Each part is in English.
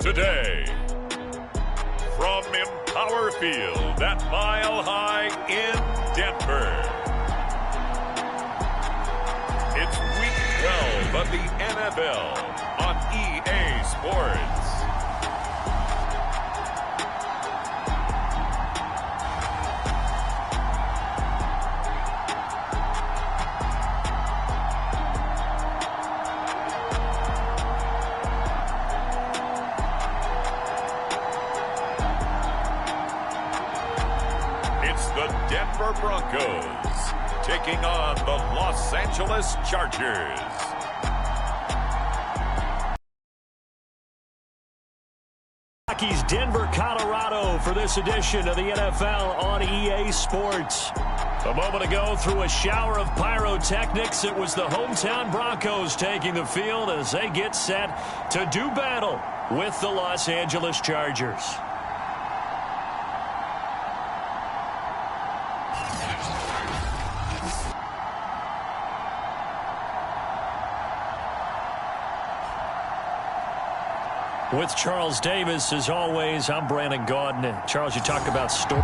Today, from Empower Field at Mile High in Denver, it's Week 12 of the NFL on EA Sports. The Denver Broncos taking on the Los Angeles Chargers. Rockies, Denver, Colorado for this edition of the NFL on EA Sports. A moment ago, through a shower of pyrotechnics, it was the hometown Broncos taking the field as they get set to do battle with the Los Angeles Chargers. With Charles Davis, as always, I'm Brandon Gaudin. And Charles, you talk about story.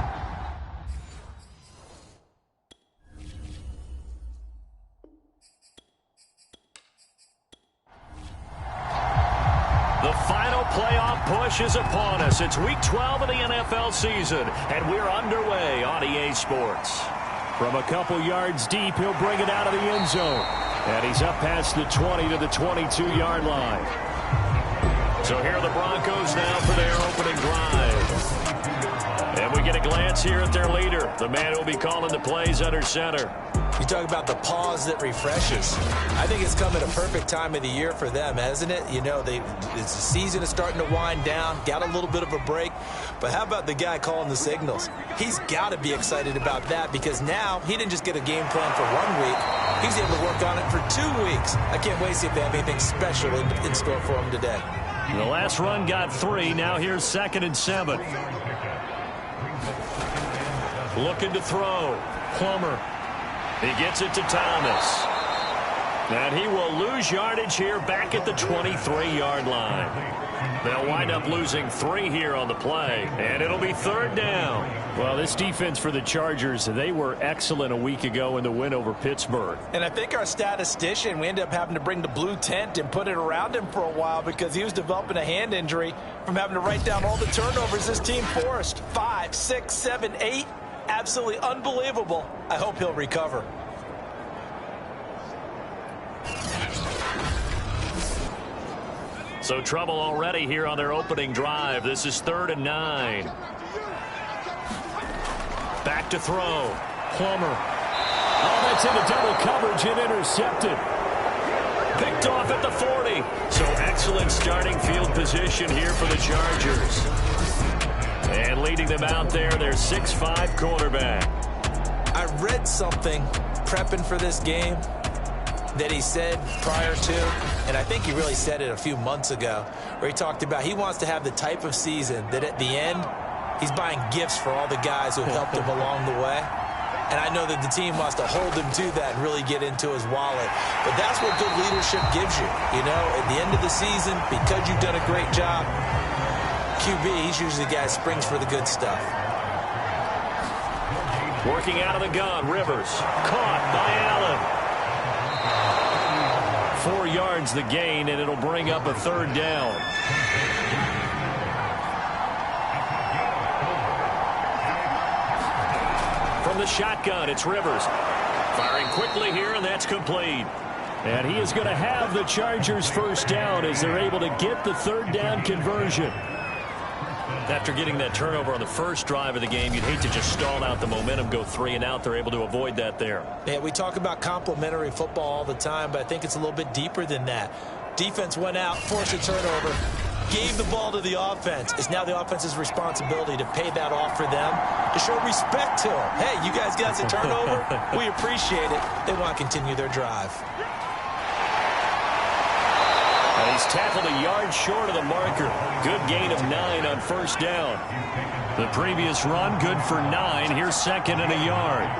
The final playoff push is upon us. It's Week 12 of the NFL season, and we're underway on EA Sports. From a couple yards deep, he'll bring it out of the end zone. And he's up past the 20 to the 22-yard line. So here are the Broncos now for their opening drive. And we get a glance here at their leader, the man who will be calling the plays under center. You talk about the pause that refreshes. I think it's come at a perfect time of the year for them, hasn't it? You know, the season is starting to wind down, got a little bit of a break. But how about the guy calling the signals? He's got to be excited about that because now he didn't just get a game plan for 1 week. He's able to work on it for 2 weeks. I can't wait to see if they have anything special in store for him today. The last run got 3. Now here's 2nd and 7. Looking to throw. Plummer. He gets it to Thomas. And he will lose yardage here back at the 23-yard line. They'll wind up losing 3 here on the play. And it'll be 3rd down. Well, this defense for the Chargers, they were excellent a week ago in the win over Pittsburgh. And I think our statistician, we ended up having to bring the blue tent and put it around him for a while because he was developing a hand injury from having to write down all the turnovers this team forced. 5, 6, 7, 8. Absolutely unbelievable. I hope he'll recover. So trouble already here on their opening drive. This is 3rd and 9. Back to throw. Plummer. Oh, that's into double coverage and intercepted. Picked off at the 40. So excellent starting field position here for the Chargers. And leading them out there, their 6'5" quarterback. I read something prepping for this game that he said prior to, and I think he really said it a few months ago, where he talked about he wants to have the type of season that at the end, he's buying gifts for all the guys who have helped him along the way. And I know that the team wants to hold him to that and really get into his wallet. But that's what good leadership gives you. You know, at the end of the season, because you've done a great job, QB, he's usually the guy that springs for the good stuff. Working out of the gun, Rivers. Caught by Allen. 4 yards the gain, and it'll bring up a 3rd down. From the shotgun, it's Rivers. Firing quickly here, and that's complete. And he is going to have the Chargers' 1st down as they're able to get the 3rd down conversion. After getting that turnover on the first drive of the game, you'd hate to just stall out the momentum, go 3 and out. They're able to avoid that there. Yeah, we talk about complementary football all the time, but I think it's a little bit deeper than that. Defense went out, forced a turnover, gave the ball to the offense. It's now the offense's responsibility to pay that off for them, to show respect to them. Hey, you guys got the turnover? We appreciate it. They want to continue their drive. And he's tackled a yard short of the marker. Good gain of 9 on 1st down. The previous run, good for 9. Here's 2nd and a yard.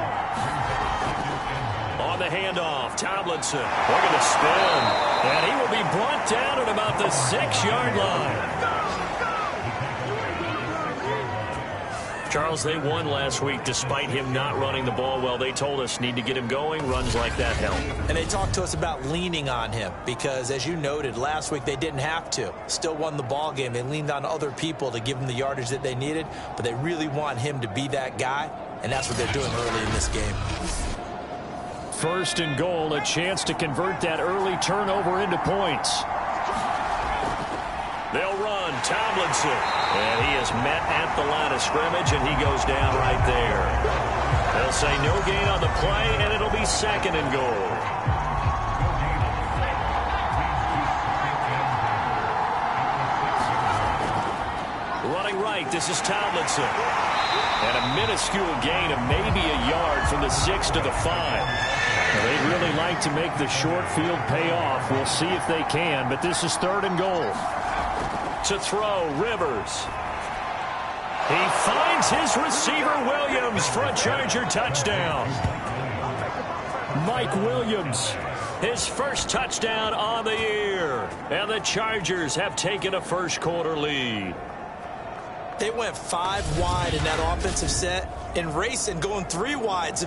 On the handoff, Tomlinson. Look at the spin. And he will be brought down at about the 6-yard line. Charles, they won last week despite him not running the ball well. They told us need to get him going. Runs like that help. And they talked to us about leaning on him because, as you noted, last week they didn't have to. Still won the ball game. They leaned on other people to give them the yardage that they needed, but they really want him to be that guy, and that's what they're doing early in this game. 1st and goal, a chance to convert that early turnover into points. They'll run, Tomlinson. And he is met at the line of scrimmage, and he goes down right there. They'll say no gain on the play, and it'll be 2nd and goal. Running right, this is Tomlinson. And a minuscule gain of maybe a yard from the 6 to the 5. They'd really like to make the short field pay off. We'll see if they can, but this is 3rd and goal. To throw, Rivers. He finds his receiver, Williams, for a Charger touchdown. Mike Williams, his first touchdown on the year. And the Chargers have taken a first-quarter lead. They went 5 wide in that offensive set, and racing going 3 wides.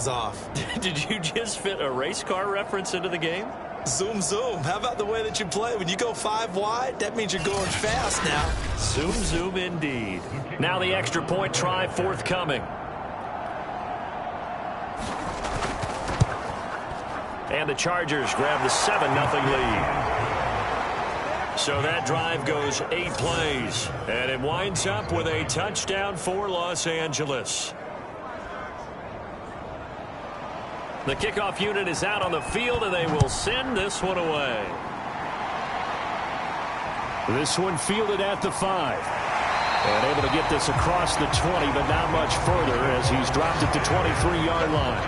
Off. Did you just fit a race car reference into the game? Zoom, zoom. How about the way that you play? When you go 5 wide, that means you're going fast now. Zoom, zoom indeed. Now the extra point try forthcoming. And the Chargers grab the 7-0 lead. So that drive goes 8 plays. And it winds up with a touchdown for Los Angeles. The kickoff unit is out on the field, and they will send this one away. This one fielded at the 5. And able to get this across the 20, but not much further as he's dropped at the 23-yard line.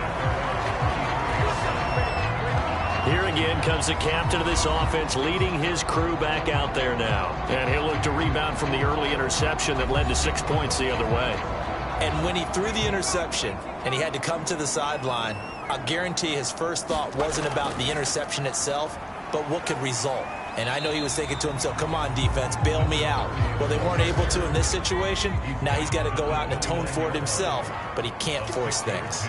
Here again comes the captain of this offense, leading his crew back out there now. And he'll look to rebound from the early interception that led to 6 points the other way. And when he threw the interception and he had to come to the sideline, I guarantee his first thought wasn't about the interception itself, but what could result. And I know he was thinking to himself, come on, defense, bail me out. Well, they weren't able to in this situation. Now he's got to go out and atone for it himself, but he can't force things.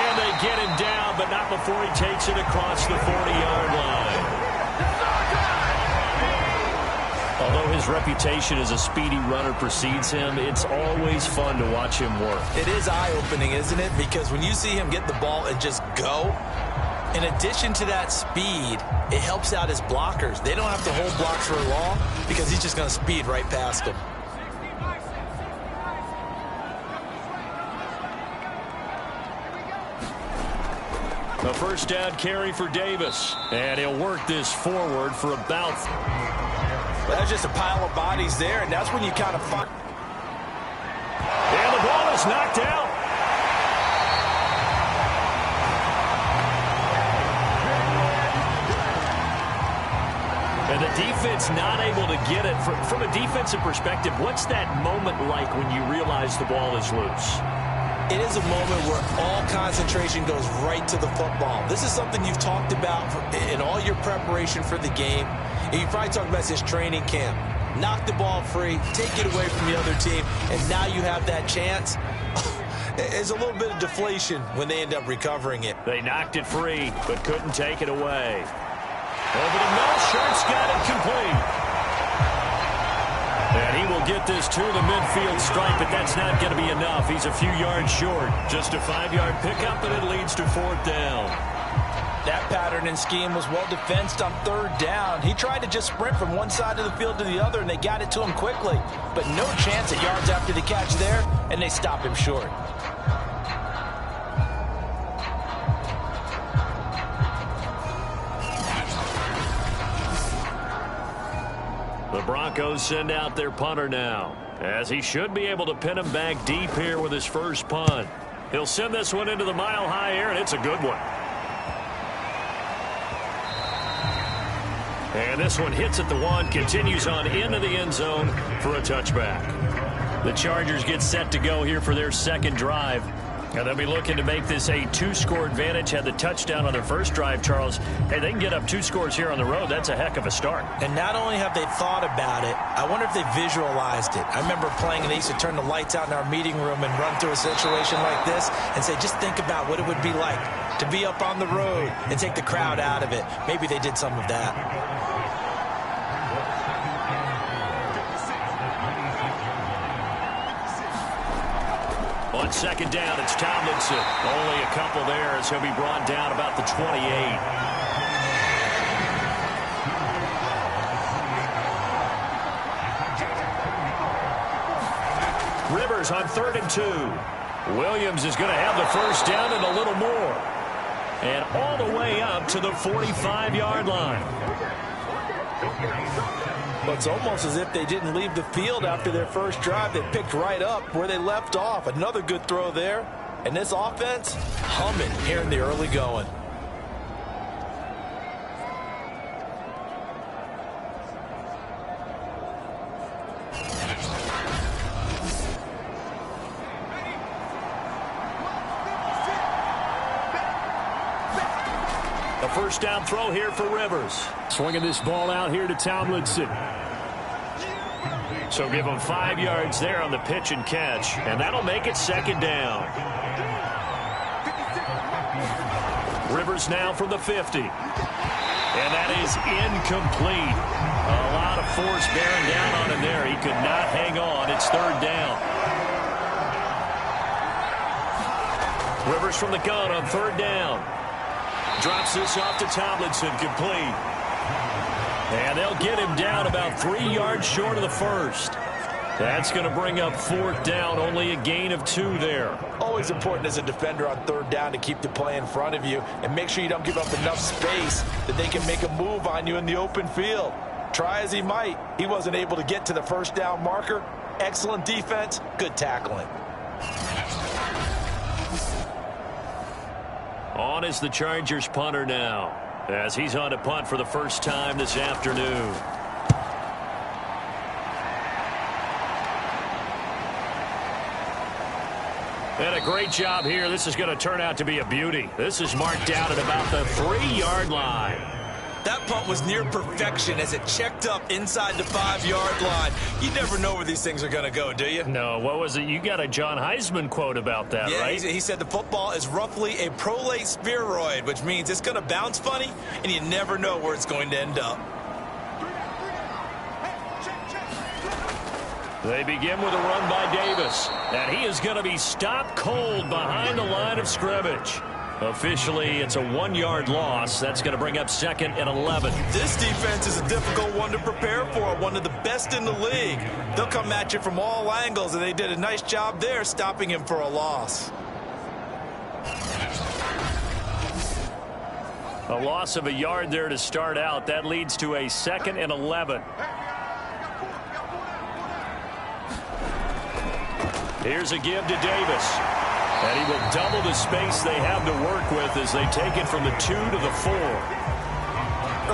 And they get him down, but not before he takes it across the 40-yard line. Although his reputation as a speedy runner precedes him, it's always fun to watch him work. It is eye-opening, isn't it? Because when you see him get the ball and just go, in addition to that speed, it helps out his blockers. They don't have to hold blocks for long because he's just going to speed right past them. A first down carry for Davis. And he'll work this forward for about... That's just a pile of bodies there, and that's when you kind of find. And the ball is knocked out. And the defense not able to get it. From a defensive perspective, what's that moment like when you realize the ball is loose? It is a moment where all concentration goes right to the football. This is something you've talked about in all your preparation for the game. And you probably talked about this training camp. Knock the ball free, take it away from the other team, and now you have that chance. There's a little bit of deflation when they end up recovering it. They knocked it free, but couldn't take it away. Over to Melshurt's got it complete. And he will get this to the midfield stripe, but that's not going to be enough. He's a few yards short. Just a 5-yard pickup, and it leads to 4th down. That pattern and scheme was well defensed on 3rd down. He tried to just sprint from one side of the field to the other, and they got it to him quickly. But no chance at yards after the catch there, and they stop him short. The Broncos send out their punter now, as he should be able to pin him back deep here with his first punt. He'll send this one into the mile-high air, and it's a good one. And this one hits at the 1, continues on into the end zone for a touchback. The Chargers get set to go here for their second drive. And they'll be looking to make this a 2-score advantage. Had the touchdown on their first drive, Charles. Hey, they can get up 2 scores here on the road. That's a heck of a start. And not only have they thought about it, I wonder if they visualized it. I remember playing and they used to turn the lights out in our meeting room and run through a situation like this and say, just think about what it would be like to be up on the road and take the crowd out of it. Maybe they did some of that. On second down, it's Tomlinson. Only a couple there as he'll be brought down about the 28. Rivers on 3rd and 2. Williams is going to have the first down and a little more. And all the way up to the 45-yard line. But it's almost as if they didn't leave the field after their first drive. They picked right up where they left off. Another good throw there. And this offense, humming here in the early going. A first down throw here for Rivers. Swinging this ball out here to Tomlinson. So give him 5 yards there on the pitch and catch. And that'll make it second down. Rivers now from the 50. And that is incomplete. A lot of force bearing down on him there. He could not hang on. It's 3rd down. Rivers from the gun on 3rd down. Drops this off to Tomlinson, complete. And they'll get him down about 3 yards short of the first. That's going to bring up 4th down, only a gain of 2 there. Always important as a defender on 3rd down to keep the play in front of you and make sure you don't give up enough space that they can make a move on you in the open field. Try as he might, he wasn't able to get to the first down marker. Excellent defense, good tackling. On is the Chargers punter now, as he's on to punt for the first time this afternoon. And a great job here. This is going to turn out to be a beauty. This is marked down at about the 3-yard line. That punt was near perfection as it checked up inside the 5-yard line. You never know where these things are going to go, do you? No, what was it? You got a John Heisman quote about that, yeah, right? He said the football is roughly a prolate spheroid, which means it's going to bounce funny, and you never know where it's going to end up. They begin with a run by Davis, and he is going to be stopped cold behind the line of scrimmage. Officially, it's a 1-yard loss. That's going to bring up 2nd and 11. This defense is a difficult one to prepare for, one of the best in the league. They'll come at you from all angles, and they did a nice job there stopping him for a loss. A loss of a yard there to start out. That leads to a 2nd and 11. Here's a give to Davis. And he will double the space they have to work with as they take it from the 2 to the 4.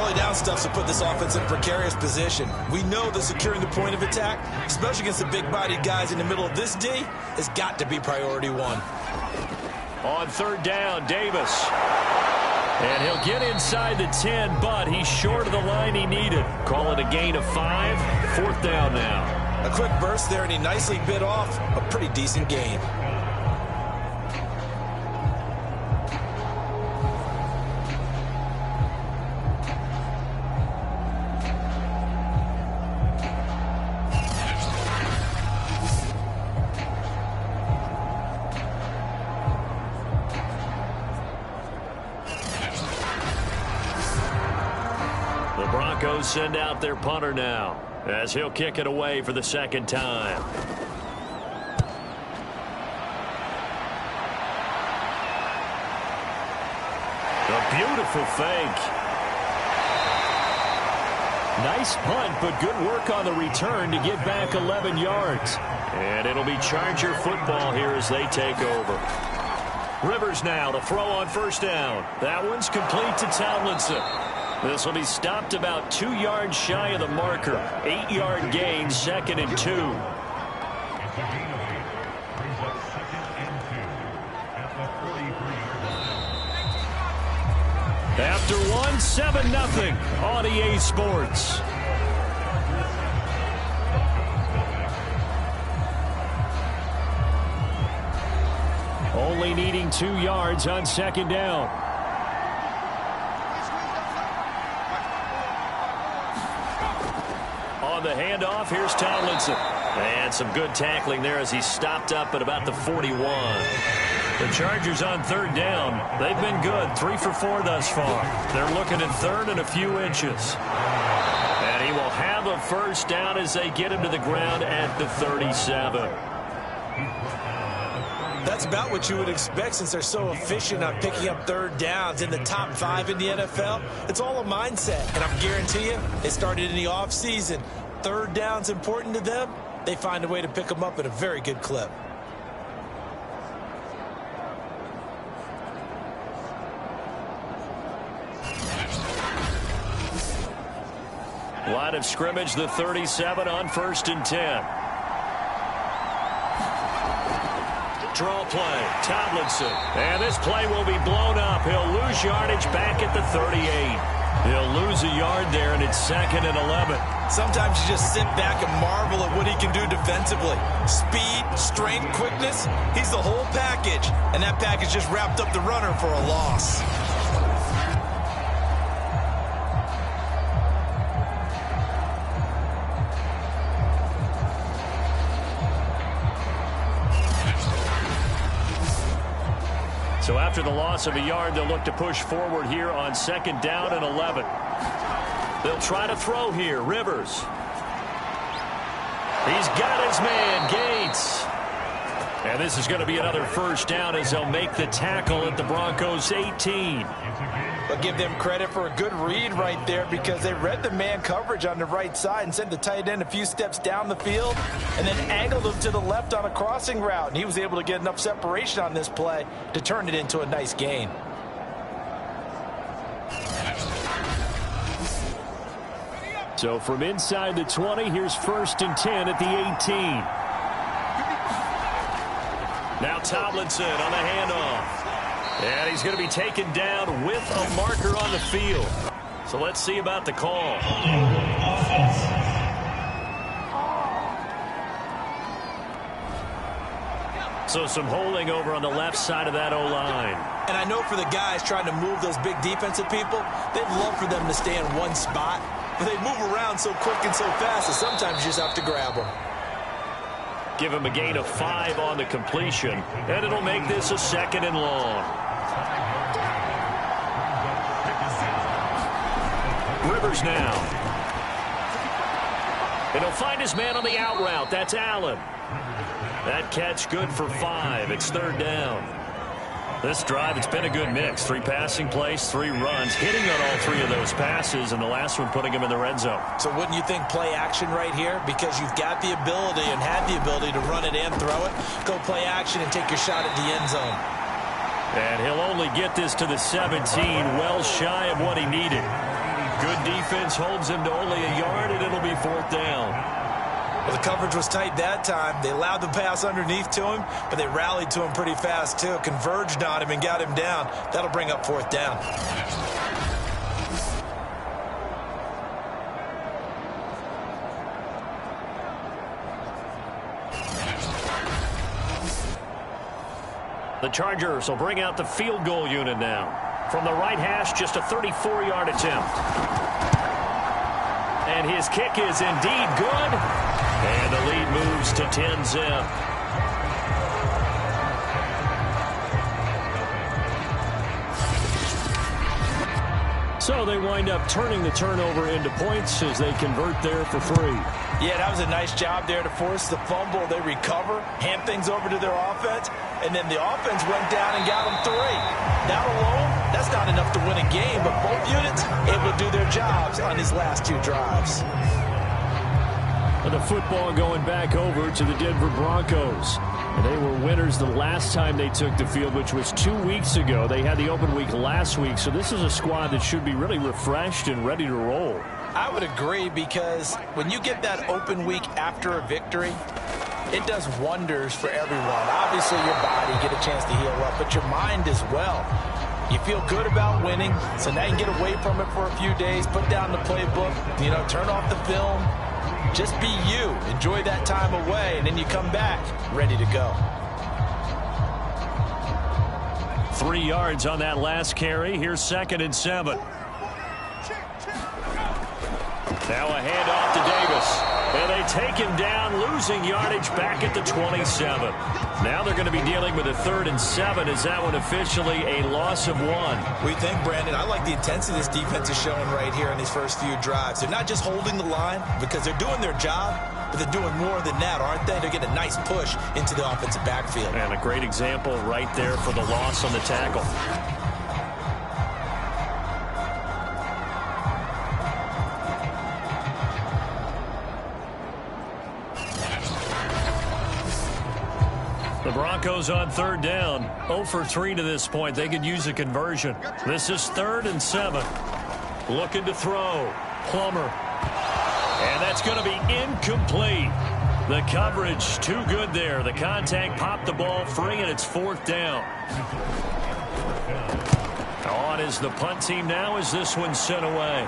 Early down stuff to put this offense in a precarious position. We know that securing the point of attack, especially against the big-bodied guys in the middle of this D, has got to be priority 1. On 3rd down, Davis. And he'll get inside the 10, but he's short of the line he needed. Call it a gain of 5. 4th down now. A quick burst there, and he nicely bit off a pretty decent gain. Broncos send out their punter now as he'll kick it away for the 2nd time. A beautiful fake. Nice punt, but good work on the return to get back 11 yards. And it'll be Charger football here as they take over. Rivers now to throw on 1st down. That one's complete to Tomlinson. This will be stopped about 2 yards shy of the marker. 8-yard gain, 2nd and 2. After 1, 7-0 on EA Sports. Only needing 2 yards on 2nd down. On the handoff, here's Tomlinson. And some good tackling there as he stopped up at about the 41. The Chargers on 3rd down. They've been good, 3 for 4 thus far. They're looking at 3rd and a few inches. And he will have a 1st down as they get him to the ground at the 37. That's about what you would expect since they're so efficient on picking up 3rd downs in the top 5 in the NFL. It's all a mindset, and I'm guarantee you, it started in the offseason. 3rd down's important to them. They find a way to pick them up at a very good clip. Line of scrimmage, the 37 on 1st and 10. Draw play, Tomlinson. And this play will be blown up. He'll lose yardage back at the 38. He'll lose a yard there, and it's 2nd and 11. Sometimes you just sit back and marvel at what he can do defensively. Speed, strength, quickness, he's the whole package. And that package just wrapped up the runner for a loss. So after the loss of a yard, they'll look to push forward here on 2nd down and 11. They'll try to throw here. Rivers. He's got his man, Gates. And this is going to be another 1st down as they'll make the tackle at the Broncos 18. But give them credit for a good read right there because they read the man coverage on the right side and sent the tight end a few steps down the field and then angled him to the left on a crossing route. And he was able to get enough separation on this play to turn it into a nice gain. So from inside the 20, here's 1st and 10 at the 18. Now Tomlinson on the handoff. And he's going to be taken down with a marker on the field. So let's see about the call. So some holding over on the left side of that O-line. And I know for the guys trying to move those big defensive people, they'd love for them to stay in one spot. But they move around so quick and so fast that sometimes you just have to grab them. Give him a gain of 5 on the completion. And it'll make this a 2nd and long. Rivers now. And he'll find his man on the out route. That's Allen. That catch good for 5. It's 3rd down. This drive, it's been a good mix. 3 passing plays, 3 runs, hitting on all 3 of those passes, and the last one putting him in the red zone. So wouldn't you think play action right here? Because you've got the ability and had the ability to run it and throw it. Go play action and take your shot at the end zone. And he'll only get this to the 17, well shy of what he needed. Good defense holds him to only a yard, and it'll be 4th down. Well, the coverage was tight that time. They allowed the pass underneath to him, but they rallied to him pretty fast, too. Converged on him and got him down. That'll bring up 4th down. The Chargers will bring out the field goal unit now. From the right hash, just a 34-yard attempt. And his kick is indeed good. And the lead moves to 10-zip. So they wind up turning the turnover into points as they convert there for 3. Yeah, that was a nice job there to force the fumble. They recover, hand things over to their offense, and then the offense went down and got them 3. That alone, that's not enough to win a game, but both units able to do their jobs on these last 2 drives. And the football going back over to the Denver Broncos. They were winners the last time they took the field, which was 2 weeks ago. They had the open week last week, so this is a squad that should be really refreshed and ready to roll. I would agree, because when you get that open week after a victory, it does wonders for everyone. Obviously, your body, get a chance to heal up, but your mind as well. You feel good about winning, so now you can get away from it for a few days, put down the playbook, turn off the film. Just be you. Enjoy that time away, and then you come back ready to go. 3 yards on that last carry. Here's 2nd and 7. Now a handoff to Davis. And they take him down, losing yardage back at the 27. Now they're going to be dealing with a 3rd and 7. Is that one officially a loss of 1? We think, Brandon, I like the intensity this defense is showing right here in these first few drives. They're not just holding the line because they're doing their job, but they're doing more than that, aren't they? They're getting a nice push into the offensive backfield. And a great example right there for the loss on the tackle. The Broncos on 3rd down. 0 for 3 to this point. They could use a conversion. This is 3rd and 7. Looking to throw. Plummer. And that's going to be incomplete. The coverage too good there. The contact popped the ball free, and it's 4th down. On is the punt team now as this one's sent away.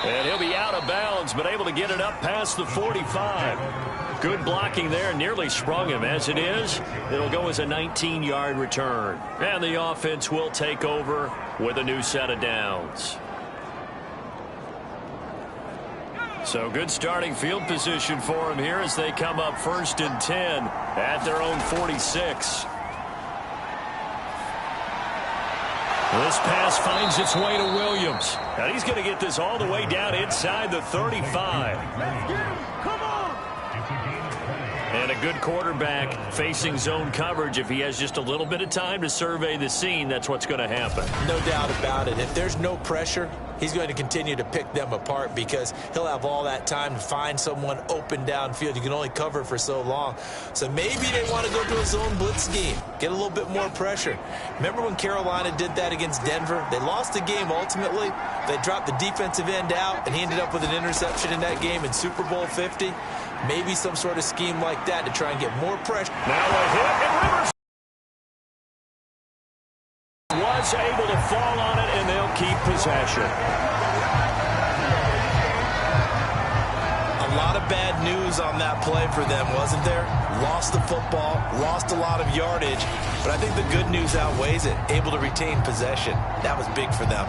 And he'll be out of bounds, but able to get it up past the 45. Good blocking there, nearly sprung him. As it is, it'll go as a 19-yard return. And the offense will take over with a new set of downs. So good starting field position for him here as they come up 1st and 10 at their own 46. This pass finds its way to Williams. And he's going to get this all the way down inside the 35. Come on! And a good quarterback facing zone coverage. If he has just a little bit of time to survey the scene, that's what's going to happen. No doubt about it. If there's no pressure, he's going to continue to pick them apart because he'll have all that time to find someone open downfield. You can only cover for so long. So maybe they want to go to a zone blitz scheme, get a little bit more pressure. Remember when Carolina did that against Denver? They lost the game ultimately. They dropped the defensive end out, and he ended up with an interception in that game in Super Bowl 50. Maybe some sort of scheme like that to try and get more pressure. Now a hit, and Rivers was able to fall on it, and they'll keep possession. A lot of bad news on that play for them, wasn't there? Lost the football, lost a lot of yardage, but I think the good news outweighs it. Able to retain possession. That was big for them.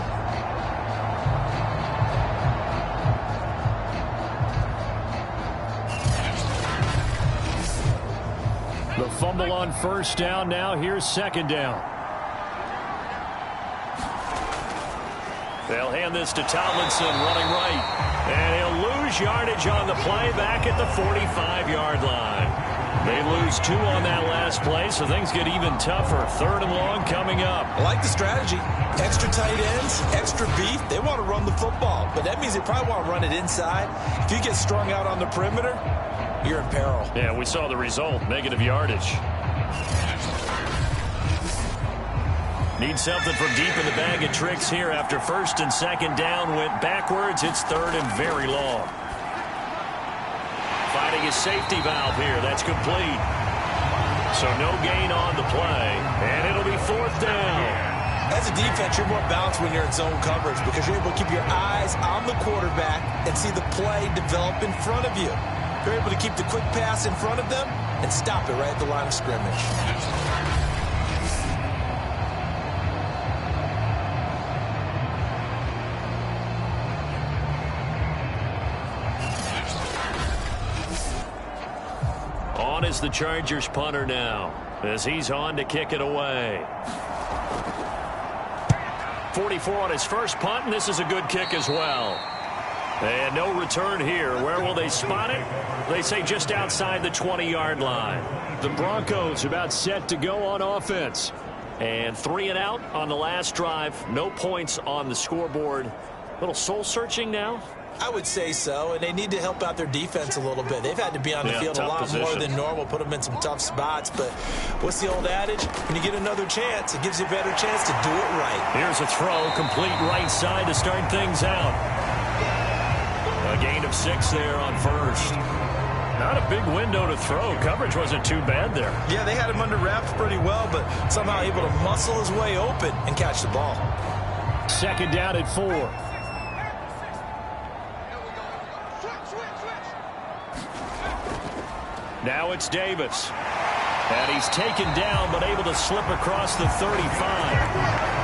The fumble on 1st down now. Here's 2nd down. They'll hand this to Tomlinson running right. And he'll lose yardage on the play back at the 45-yard line. They lose 2 on that last play, so things get even tougher. 3rd and long coming up. I like the strategy. Extra tight ends, extra beef. They want to run the football, but that means they probably want to run it inside. If you get strung out on the perimeter, you're in peril. Yeah, we saw the result, negative yardage. Need something from deep in the bag of tricks here after 1st and 2nd down went backwards. It's 3rd and very long. Finding his safety valve here. That's complete. So no gain on the play, and it'll be 4th down. As a defense, you're more balanced when you're in zone coverage because you're able to keep your eyes on the quarterback and see the play develop in front of you. You're able to keep the quick pass in front of them and stop it right at the line of scrimmage. On is the Chargers punter now as he's on to kick it away. 44 on his first punt, and this is a good kick as well. And no return here. Where will they spot it? They say just outside the 20-yard line. The Broncos about set to go on offense. And 3 and out on the last drive. No points on the scoreboard. A little soul-searching now. I would say so, and they need to help out their defense a little bit. They've had to be on the field a lot more than normal, put them in some tough spots. But what's the old adage? When you get another chance, it gives you a better chance to do it right. Here's a throw, complete right side to start things out. A gain of 6 there on first. Not a big window to throw. Coverage wasn't too bad there. Yeah, they had him under wraps pretty well, but somehow able to muscle his way open and catch the ball. Second down at 4. Now it's Davis. And he's taken down, but able to slip across the 35.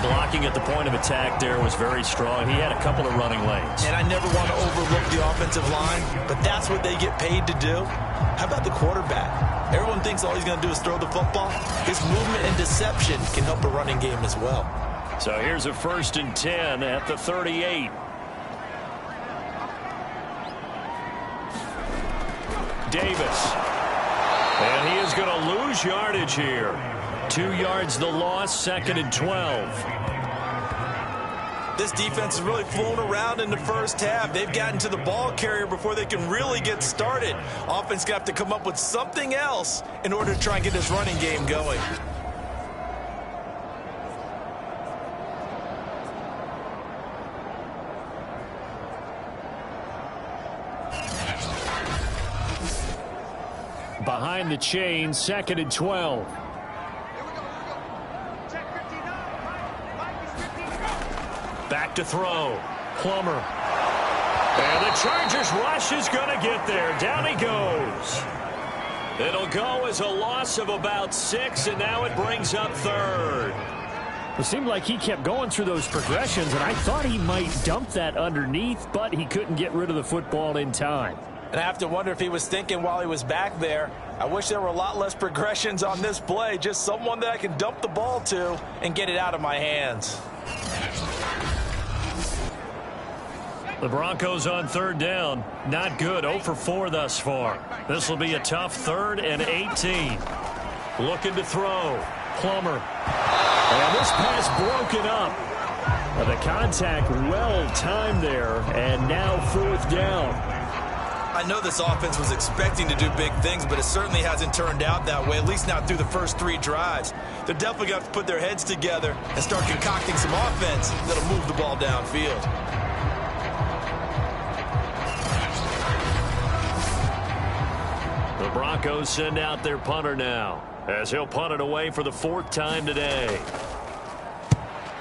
Blocking at the point of attack there was very strong. He had a couple of running lanes. And I never want to overlook the offensive line, but that's what they get paid to do. How about the quarterback? Everyone thinks all he's going to do is throw the football. His movement and deception can help a running game as well. So here's a 1st and 10 at the 38. Davis. And he is going to lose yardage here. 2 yards the loss, 2nd and 12. This defense has really flown around in the first half. They've gotten to the ball carrier before they can really get started. Offense got to come up with something else in order to try and get this running game going. Behind the chain, 2nd and 12. Back to throw. Plummer. And the Chargers rush is going to get there. Down he goes. It'll go as a loss of about 6, and now it brings up 3rd. It seemed like he kept going through those progressions, and I thought he might dump that underneath, but he couldn't get rid of the football in time. And I have to wonder if he was thinking while he was back there, I wish there were a lot less progressions on this play. Just someone that I can dump the ball to and get it out of my hands. The Broncos on 3rd down. Not good. 0 for 4 thus far. This will be a tough 3rd and 18. Looking to throw. Plummer. And this pass broken up. The contact well timed there. And now 4th down. I know this offense was expecting to do big things, but it certainly hasn't turned out that way, at least not through the first 3 drives. They're definitely going to have to put their heads together and start concocting some offense that'll move the ball downfield. The Broncos send out their punter now, as he'll punt it away for the 4th time today.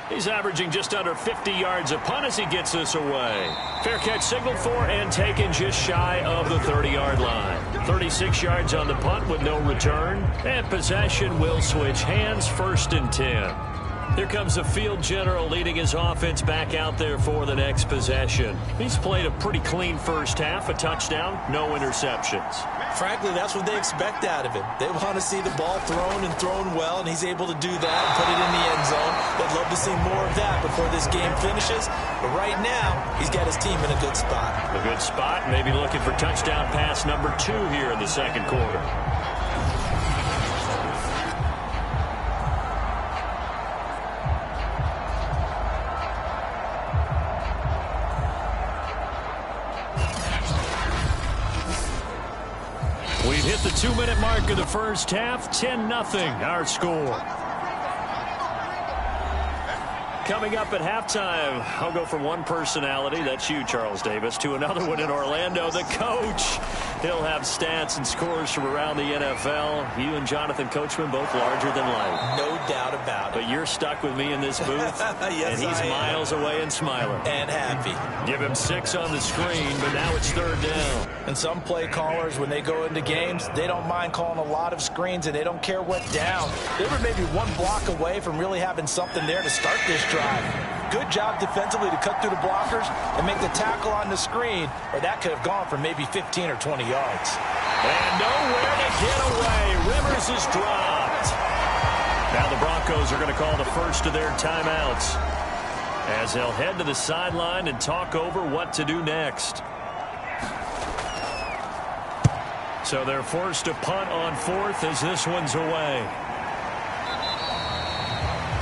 He's averaging just under 50 yards a punt as he gets this away. Fair catch signaled for and taken just shy of the 30-yard line. 36 yards on the punt with no return. And possession will switch hands, 1st and 10. Here comes the field general leading his offense back out there for the next possession. He's played a pretty clean first half, a touchdown, no interceptions. Frankly, that's what they expect out of him. They want to see the ball thrown and thrown well, and he's able to do that and put it in the end zone. They'd love to see more of that before this game finishes. But right now, he's got his team in a good spot. A good spot, maybe looking for touchdown pass number 2 here in the 2nd quarter. We've hit the 2-minute mark of the first half. 10-0 our score. Coming up at halftime, I'll go from one personality, that's you, Charles Davis, to another one in Orlando, the coach. He'll have stats and scores from around the NFL. You and Jonathan Coachman both larger than life. No doubt about it. But you're stuck with me in this booth, yes, and he's miles away and smiling. And happy. Give him 6 on the screen, but now it's 3rd down. And some play callers, when they go into games, they don't mind calling a lot of screens, and they don't care what down. They were maybe 1 block away from really having something there to start this drive. Good job defensively to cut through the blockers and make the tackle on the screen, or that could have gone for maybe 15 or 20 yards. And nowhere to get away. Rivers is dropped. Now the Broncos are going to call the first of their timeouts, as they'll head to the sideline and talk over what to do next. So they're forced to punt on 4th as this one's away.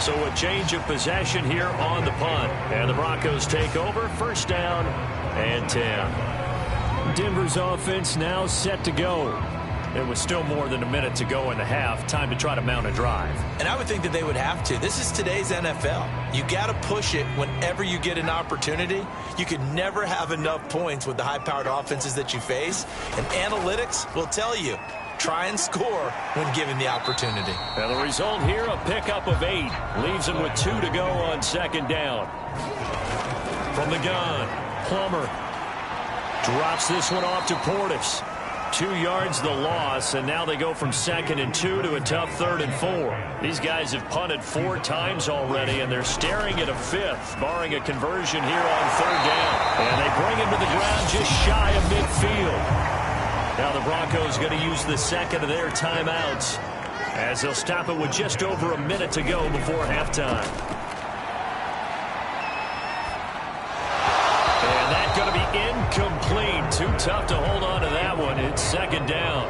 So a change of possession here on the punt. And the Broncos take over. First down and 10. Denver's offense now set to go. There was still more than a minute to go in the half. Time to try to mount a drive. And I would think that they would have to. This is today's NFL. You got to push it whenever you get an opportunity. You can never have enough points with the high-powered offenses that you face. And analytics will tell you, try and score when given the opportunity. And the result here, a pickup of 8. Leaves him with 2 to go on second down. From the gun, Plummer drops this one off to Portis. 2 yards the loss, and now they go from 2nd and 2 to a tough 3rd and 4. These guys have punted 4 times already, and they're staring at a 5th, barring a conversion here on 3rd down. And they bring him to the ground just shy of midfield. Now the Broncos going to use the 2nd of their timeouts as they'll stop it with just over a minute to go before halftime. And that's going to be incomplete. Too tough to hold on to that one. It's 2nd down.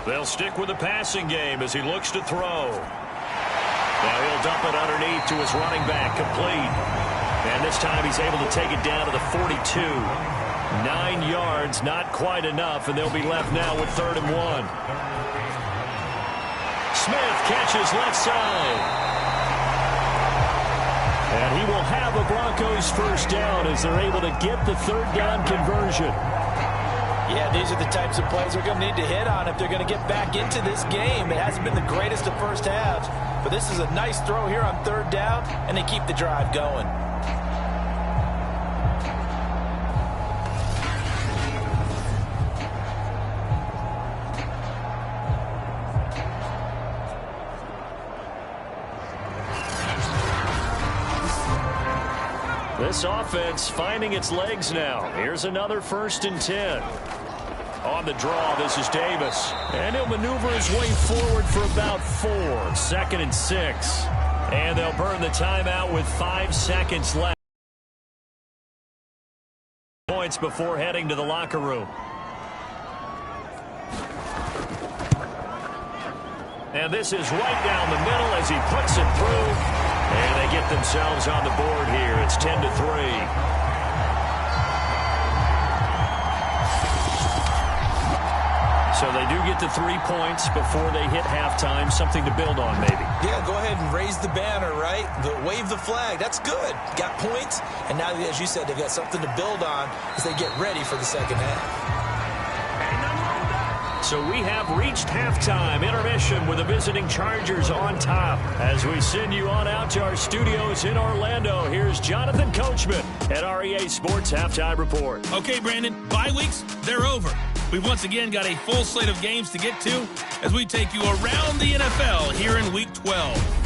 They'll stick with the passing game as he looks to throw. Now he'll dump it underneath to his running back, complete. And this time he's able to take it down to the 42. 9 yards, not quite enough, and they'll be left now with 3rd and 1. Smith catches left side. And he will have a Broncos first down as they're able to get the 3rd down conversion. Yeah, these are the types of plays they're going to need to hit on if they're going to get back into this game. It hasn't been the greatest of first halves, but this is a nice throw here on 3rd down, and they keep the drive going. This offense finding its legs now. Here's another 1st and 10. On the draw, this is Davis. And he'll maneuver his way forward for about 4. 2nd and 6. And they'll burn the timeout with 5 seconds left. Points before heading to the locker room. And this is right down the middle as he puts it through. And they get themselves on the board here. It's 10-3. So they do get the 3 points before they hit halftime. Something to build on, maybe. Yeah, go ahead and raise the banner, right? Wave the flag. That's good. Got points. And now, as you said, they've got something to build on as they get ready for the second half. So we have reached halftime. Intermission with the visiting Chargers on top. As we send you on out to our studios in Orlando, here's Jonathan Coachman at REA Sports Halftime Report. Okay, Brandon, bye weeks, they're over. We've once again got a full slate of games to get to as we take you around the NFL here in Week 12.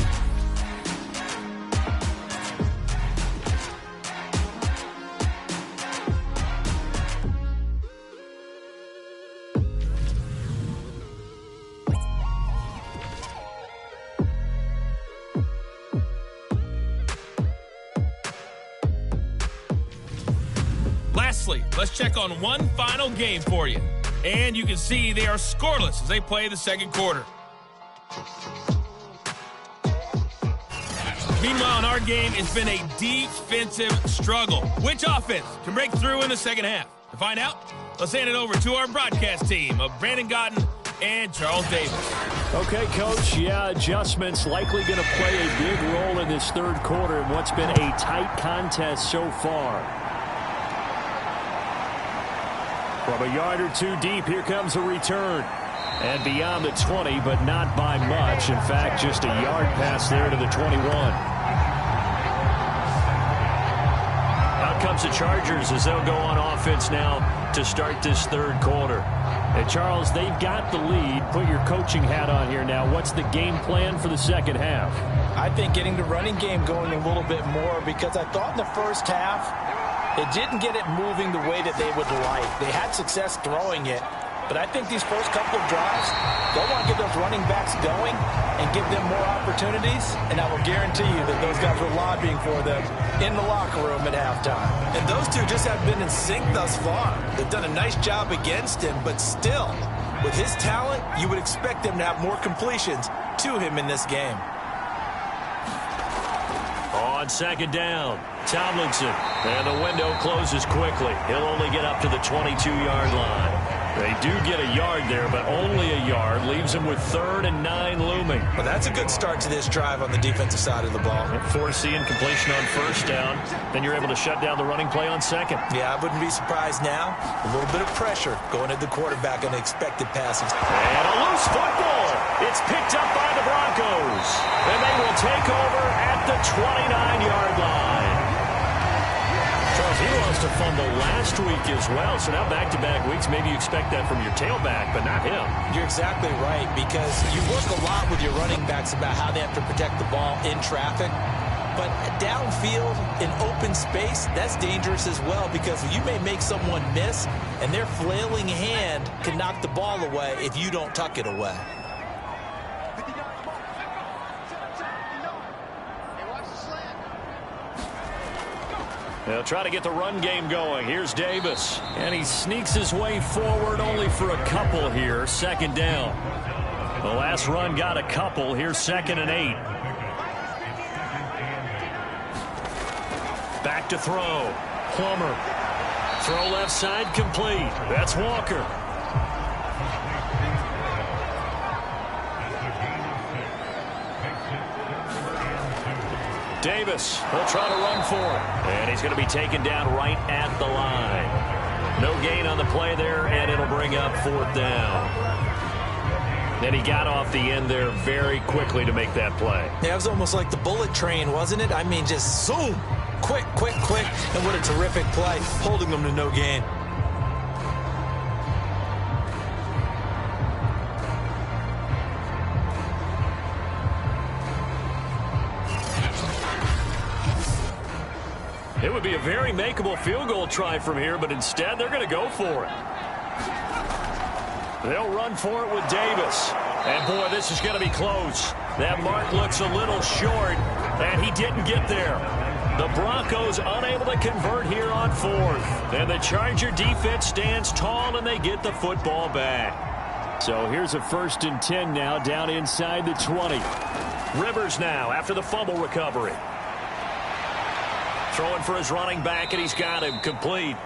Lastly, let's check on one final game for you. And you can see they are scoreless as they play the second quarter. Meanwhile, in our game, it's been a defensive struggle. Which offense can break through in the second half? To find out, let's hand it over to our broadcast team of Brandon Gotten and Charles Davis. Okay, Coach, adjustments likely going to play a big role in this third quarter in what's been a tight contest so far. From a yard or 2 deep, here comes a return. And beyond the 20, but not by much. In fact, just a yard pass there to the 21. Out comes the Chargers as they'll go on offense now to start this third quarter. And Charles, they've got the lead. Put your coaching hat on here now. What's the game plan for the second half? I think getting the running game going a little bit more, because I thought in the first half it didn't get it moving the way that they would like. They had success throwing it, but I think these first couple of drives, they'll want to get those running backs going and give them more opportunities, and I will guarantee you that those guys were lobbying for them in the locker room at halftime. And those two just have been in sync thus far. They've done a nice job against him, but still, With his talent, you would expect them to have more completions to him in this game. On second down, Tomlinson. And the window closes quickly. He'll only get up to the 22-yard line. They do get a yard there, but only a yard. Leaves them with 3rd and 9 looming. Well, that's a good start to this drive on the defensive side of the ball. Forcing completion on first down. Then you're able to shut down the running play on second. Yeah, I wouldn't be surprised now. A little bit of pressure going at the quarterback on the expected passes. And a loose football. It's picked up by the Broncos. And they will take over at the 29-yard line. Charles, he lost a fumble last week as well, so now back-to-back weeks, maybe you expect that from your tailback, but not him. You're exactly right, because you work a lot with your running backs about how they have to protect the ball in traffic, but downfield in open space, that's dangerous as well, because you may make someone miss, and their flailing hand can knock the ball away if you don't tuck it away. They'll try to get the run game going. Here's Davis. And he sneaks his way forward only for a couple here. Second down. The last run got a couple. Here's 2nd and 8. Back to throw. Plummer. Throw left side complete. That's Walker. Davis will try to run for it. And he's going to be taken down right at the line. No gain on the play there, and it'll bring up 4th down. And he got off the end there very quickly to make that play. Yeah, it was almost like the bullet train, wasn't it? I mean, just zoom. Quick, quick, quick. And what a terrific play, holding them to no gain. It would be a very makeable field goal try from here, but instead they're going to go for it. They'll run for it with Davis. And, boy, this is going to be close. That mark looks a little short, and he didn't get there. The Broncos unable to convert here on 4th. And the Charger defense stands tall, and they get the football back. So here's a 1st and 10 now down inside the 20. Rivers now after the fumble recovery. Throwing for his running back, and he's got him complete.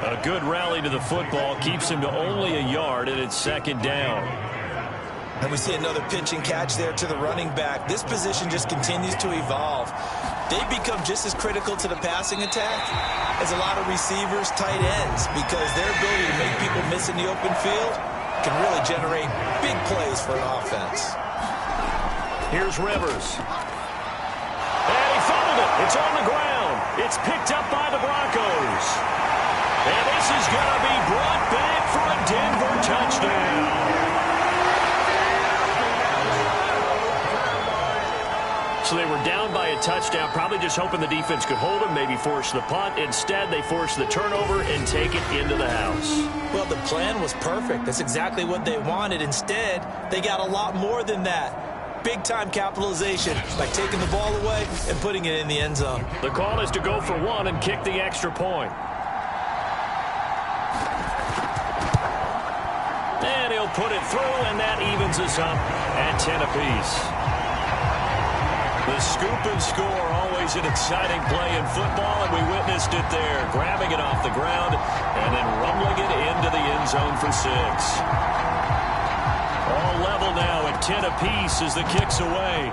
A good rally to the football keeps him to only a yard, and it's 2nd down. And we see another pitch and catch there to the running back. This position just continues to evolve. They become just as critical to the passing attack as a lot of receivers, tight ends, because their ability to make people miss in the open field can really generate big plays for an offense. Here's Rivers. And he fumbled it. It's on the ground. It's picked up by the Broncos. And this is going to be brought back for a Denver touchdown. So they were down by a touchdown, probably just hoping the defense could hold them, maybe force the punt. Instead, they force the turnover and take it into the house. Well, the plan was perfect. That's exactly what they wanted. Instead, they got a lot more than that. Big-time capitalization by taking the ball away and putting it in the end zone. The call is to go for one and kick the extra point. And he'll put it through, and that evens us up at 10 apiece. The scoop and score, always an exciting play in football, and we witnessed it there, grabbing it off the ground and then rumbling it into the end zone for 6. All level now at 10 apiece as the kick's away.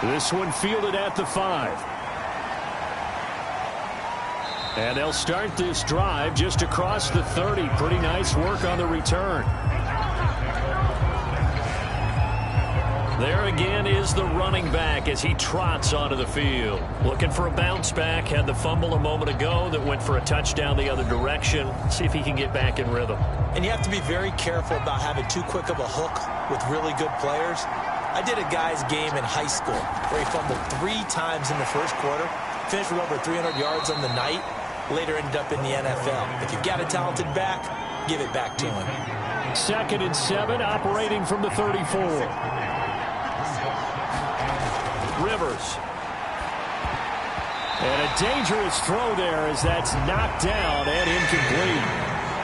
This one fielded at the 5. And they'll start this drive just across the 30. Pretty nice work on the return. There again is the running back as he trots onto the field. Looking for a bounce back. Had the fumble a moment ago that went for a touchdown the other direction. See if he can get back in rhythm. And you have to be very careful about having too quick of a hook with really good players. I did a guy's game in high school where he fumbled 3 times in the first quarter. Finished with over 300 yards on the night. Later ended up in the NFL. If you've got a talented back, give it back to him. 2nd and 7, operating from the 34. Rivers. And a dangerous throw there as that's knocked down and incomplete.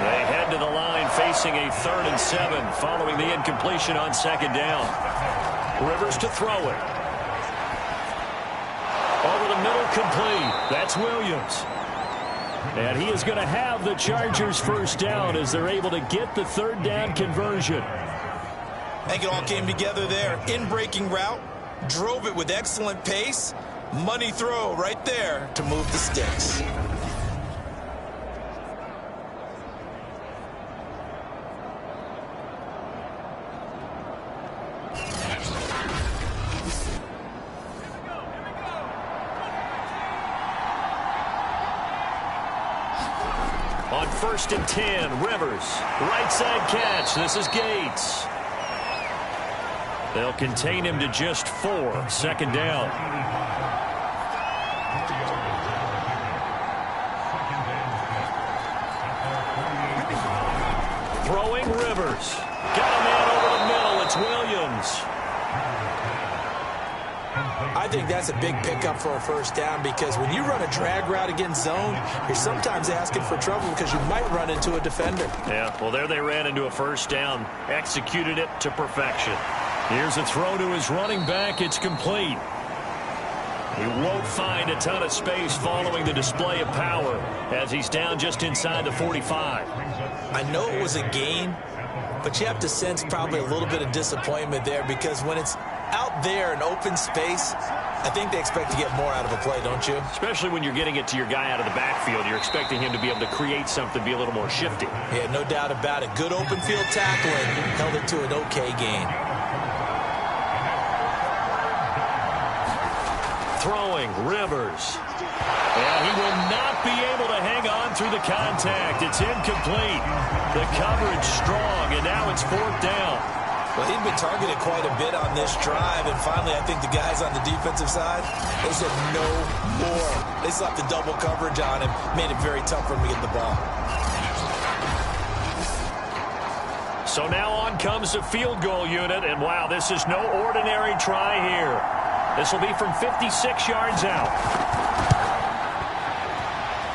They head to the line facing a 3rd and 7 following the incompletion on 2nd down. Rivers to throw it. Over the middle, complete. That's Williams. And he is going to have the Chargers first down as they're able to get the 3rd down conversion. I think it all came together there. In-breaking route, drove it with excellent pace. Money throw right there to move the sticks. On 1st and 10, Rivers. Right side catch. This is Gates. They'll contain him to just 4. 2nd down. Throwing Rivers. Got a man over the middle. It's Williams. I think that's a big pickup for a first down because when you run a drag route against zone, you're sometimes asking for trouble because you might run into a defender. Yeah, well, there they ran into a first down. Executed it to perfection. Here's a throw to his running back. It's complete. He won't find a ton of space following the display of power as he's down just inside the 45. I know it was a gain, but you have to sense probably a little bit of disappointment there because when it's out there in open space, I think they expect to get more out of a play, don't you? Especially when you're getting it to your guy out of the backfield. You're expecting him to be able to create something, be a little more shifty. Yeah, no doubt about it. Good open field tackling. Held it to an okay gain. Throwing, Rivers. And he will not be able to hang on through the contact. It's incomplete. The coverage strong, and now it's 4th down. Well, he'd been targeted quite a bit on this drive, and finally I think the guys on the defensive side, they said no more. They slapped the double coverage on him, made it very tough for him to get the ball. So now on comes the field goal unit, and wow, this is no ordinary try here. This will be from 56 yards out.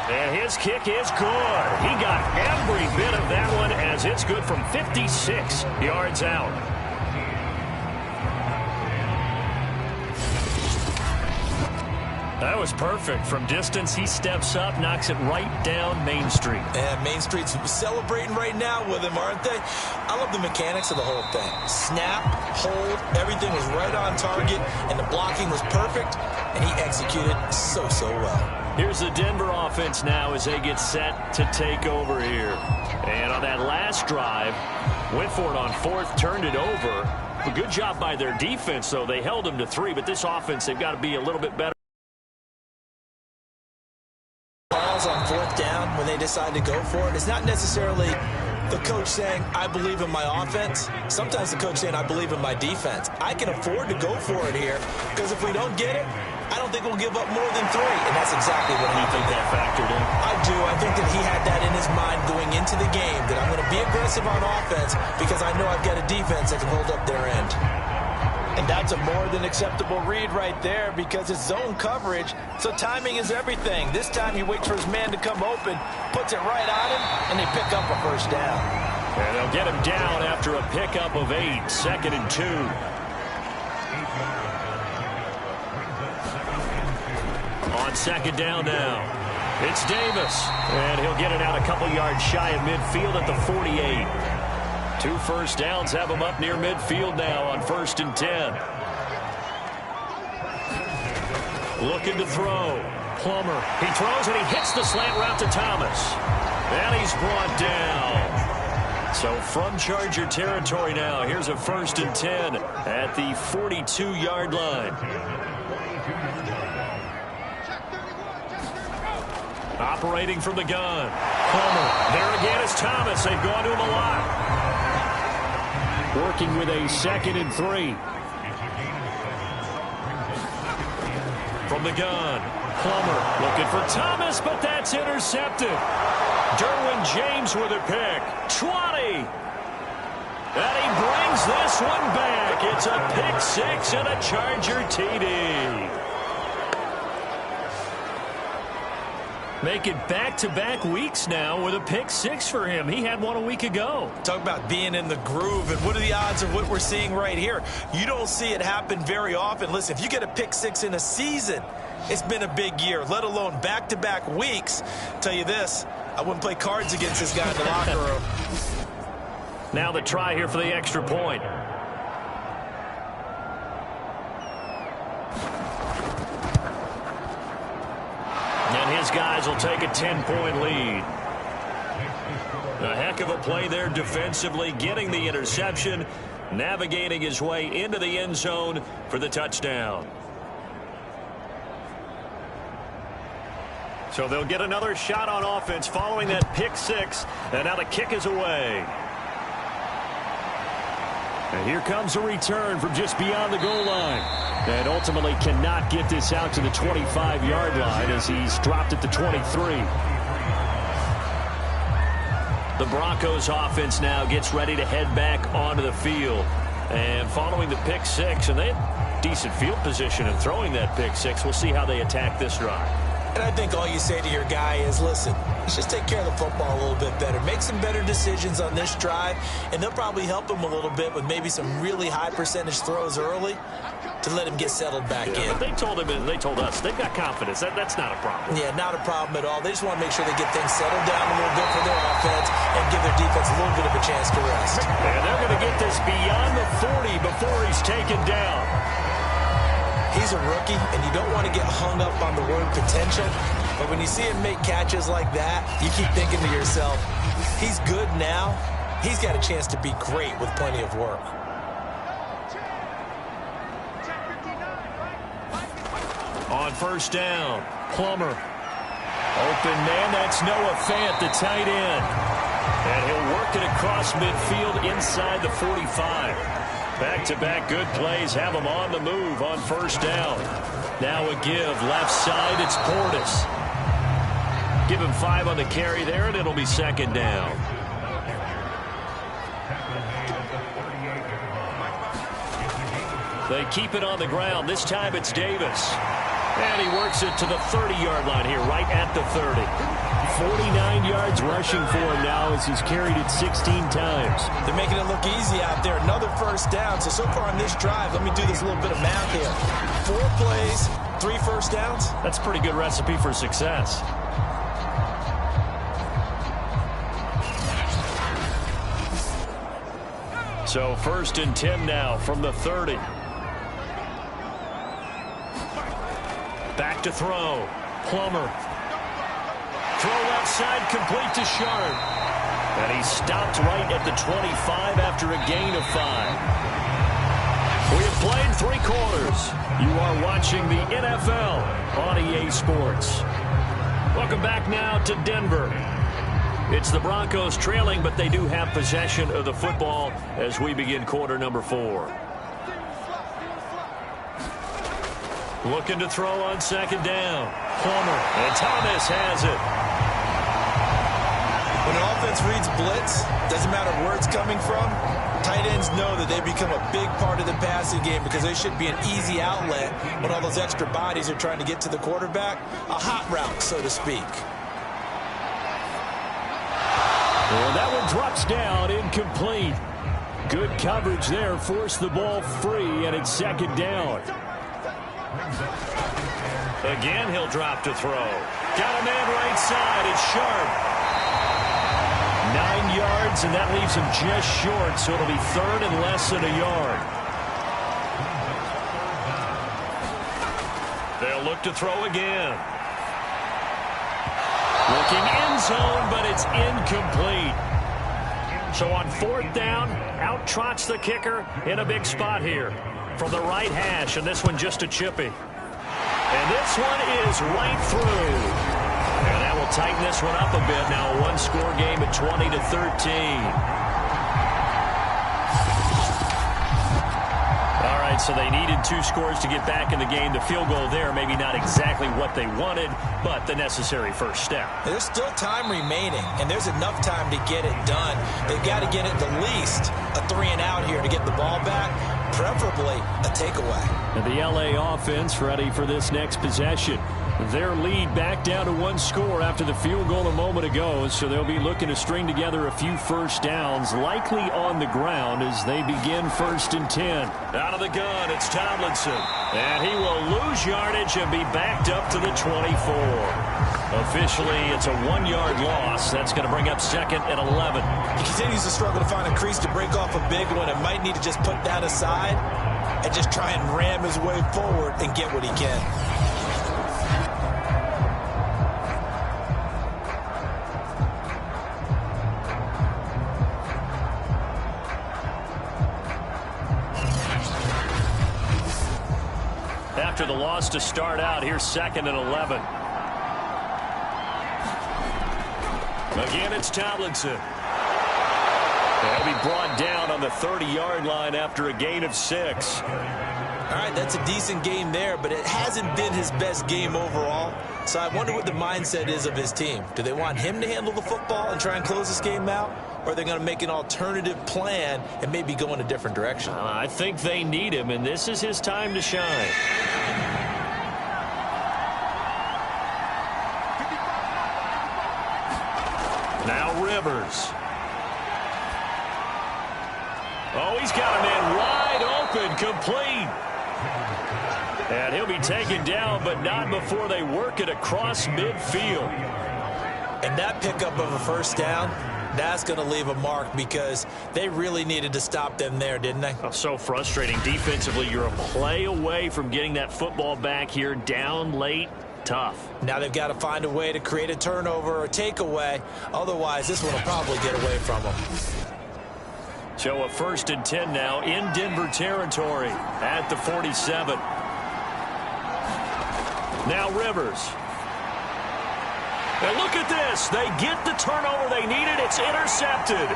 And his kick is good. He got every bit of that one as it's good from 56 yards out. That was perfect. From distance, he steps up, knocks it right down Main Street. And Main Street's celebrating right now with him, aren't they? I love the mechanics of the whole thing. Snap, hold, everything was right on target, and the blocking was perfect, and he executed so well. Here's the Denver offense now as they get set to take over here. And on that last drive, went for it on 4th, turned it over. A good job by their defense, though. They held them to 3, but this offense, they've got to be a little bit better. On 4th down when they decide to go for it, it's not necessarily the coach saying, I believe in my offense. Sometimes the coach saying, I believe in my defense. I can afford to go for it here because if we don't get it, I don't think we'll give up more than 3. And that's exactly what happened there. Factored in. I do. I think that he had that in his mind going into the game, that I'm going to be aggressive on offense because I know I've got a defense that can hold up their end. And that's a more than acceptable read right there because it's zone coverage, so timing is everything. This time he waits for his man to come open, puts it right on him, and they pick up a first down. And they'll get him down after a pickup of 8, 2nd and 2. On 2nd down now, it's Davis. And he'll get it out a couple yards shy of midfield at the 48. 2 first downs have him up near midfield now on 1st and 10. Looking to throw. Plummer. He throws and he hits the slant route to Thomas. And he's brought down. So from Charger territory now, here's a 1st and 10 at the 42-yard line. Operating from the gun. Plummer. There again is Thomas. They've gone to him a lot. Working with a 2nd and 3. From the gun. Plummer looking for Thomas, but that's intercepted. Derwin James with a pick. 20. And he brings this one back. It's a pick 6 and a Charger TD. Make it back-to-back weeks now with a pick six for him. He had one a week ago. Talk about being in the groove, and what are the odds of what we're seeing right here? You don't see it happen very often. Listen, if you get a pick six in a season, it's been a big year, let alone back-to-back weeks. Tell you this, I wouldn't play cards against this guy in the locker room. Now the try here for the extra point. And his guys will take a 10-point lead. A heck of a play there defensively, getting the interception, navigating his way into the end zone for the touchdown. So they'll get another shot on offense following that pick six, and now the kick is away. And here comes a return from just beyond the goal line. And ultimately cannot get this out to the 25-yard line as he's dropped at the 23. The Broncos offense now gets ready to head back onto the field. And following the pick six, and they had decent field position in throwing that pick six. We'll see how they attack this drive. And I think all you say to your guy is, listen, let's just take care of the football a little bit better. Make some better decisions on this drive, and they'll probably help him a little bit with maybe some really high percentage throws early to let him get settled back in. But they told him, and they told us, they've got confidence. That's not a problem. Yeah, not a problem at all. They just want to make sure they get things settled down a little bit for their offense and give their defense a little bit of a chance to rest. And they're going to get this beyond the 40 before he's taken down. He's a rookie, and you don't want to get hung up on the word potential. But when you see him make catches like that, you keep thinking to yourself, he's good now. He's got a chance to be great with plenty of work. On first down, Plummer. Open man, that's Noah Fant, the tight end. And he'll work it across midfield inside the 45. Back-to-back good plays have him on the move on first down. Now a give, left side, it's Portis. Give him 5 on the carry there, and it'll be second down. They keep it on the ground. This time it's Davis. And he works it to the 30-yard line here, right at the 30. 49 yards rushing for him now as he's carried it 16 times. They're making it look easy out there. Another first down. So far on this drive, let me do this little bit of math here. 4 plays, 3 first downs. That's a pretty good recipe for success. So first and 10 now from the 30. Back to throw. Plummer. Throw left side, complete to Sharp. And he stopped right at the 25 after a gain of 5. We have played 3 quarters. You are watching the NFL on EA Sports. Welcome back now to Denver. It's the Broncos trailing, but they do have possession of the football as we begin quarter number 4. Looking to throw on second down. Plummer, and Thomas has it. When an offense reads blitz, doesn't matter where it's coming from, tight ends know that they become a big part of the passing game because they should be an easy outlet when all those extra bodies are trying to get to the quarterback. A hot route, so to speak. Well, that one drops down, incomplete. Good coverage there, forced the ball free, and it's second down. Again, he'll drop to throw. Got a man right side. It's Sharp. 9 yards, and that leaves him just short, so it'll be third and less than a yard. They'll look to throw again. Looking end zone, but it's incomplete. So on fourth down, out trots the kicker in a big spot here from the right hash, and this one just a chippy. And this one is right through. And that will tighten this one up a bit. Now a one-score game at 20-13. All right, so they needed 2 scores to get back in the game. The field goal there, maybe not exactly what they wanted, but the necessary first step. There's still time remaining, and there's enough time to get it done. They've got to get at the least a 3-and-out here to get the ball back. preferably a takeaway. And the LA offense ready for this next possession. Their lead back down to 1 score after the field goal a moment ago, so they'll be looking to string together a few first downs, likely on the ground as they begin 1st and 10. Out of the gun, it's Tomlinson. And he will lose yardage and be backed up to the 24. Officially, it's a 1-yard loss. That's going to bring up 2nd and 11. He continues to struggle to find a crease to break off a big one and might need to just put that aside and just try and ram his way forward and get what he can. After the loss to start out, here's 2nd and 11. Again, it's Tomlinson. They'll be brought down on the 30-yard line after a gain of 6. All right, that's a decent game there, but it hasn't been his best game overall. So I wonder what the mindset is of his team. Do they want him to handle the football and try and close this game out? Or are they going to make an alternative plan and maybe go in a different direction? I think they need him, and this is his time to shine. Now Rivers. Oh, he's got a man wide open, complete. And he'll be taken down, but not before they work it across midfield. And that pickup of a first down, that's going to leave a mark because they really needed to stop them there, didn't they? Oh, so frustrating. Defensively, you're a play away from getting that football back here, down late. Tough. Now they've got to find a way to create a turnover or a takeaway. Otherwise, this one will probably get away from them. So a 1st and 10 now in Denver territory at the 47. Now Rivers. And look at this. They get the turnover they needed. It's intercepted.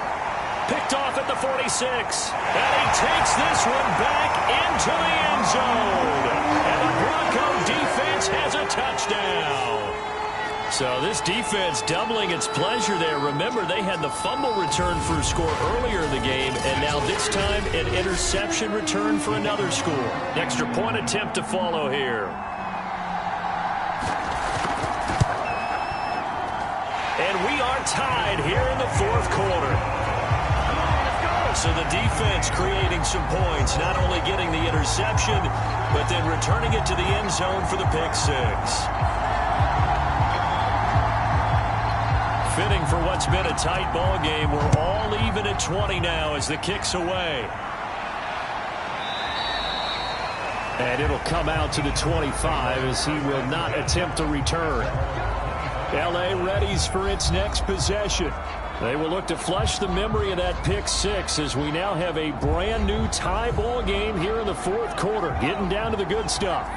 Picked off at the 46. And he takes this one back into the end zone. And the Bronco defense has a touchdown. So this defense doubling its pleasure there. Remember, they had the fumble return for a score earlier in the game, and now this time an interception return for another score. Extra point attempt to follow here. And we are tied here in the 4th quarter. So the defense creating some points, not only getting the interception, but then returning it to the end zone for the pick 6. Fitting for what's been a tight ball game. We're all even at 20 now as the kick's away. And it'll come out to the 25 as he will not attempt a return. LA readies for its next possession. They will look to flush the memory of that pick 6 as we now have a brand new tie ball game here in the 4th quarter. Getting down to the good stuff.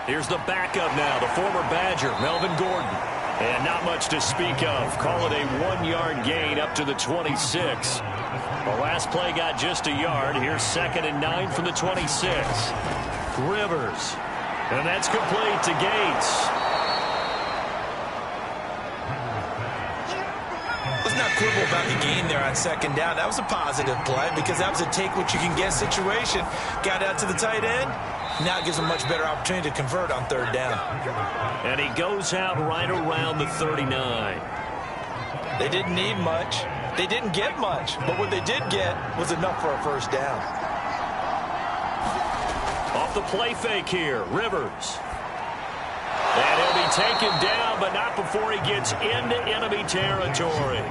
Here's the backup now, the former Badger, Melvin Gordon. And not much to speak of. Call it a 1-yard gain up to the 26. The last play got just a yard. Here's 2nd and 9 from the 26. Rivers. And that's complete to Gates. Let's not quibble about the gain there on 2nd down. That was a positive play because that was a take-what-you-can-get situation. Got out to the tight end. Now it gives them a much better opportunity to convert on 3rd down. And he goes out right around the 39. They didn't need much. They didn't get much. But what they did get was enough for a first down. Off the play fake here, Rivers. And he'll be taken down, but not before he gets into enemy territory.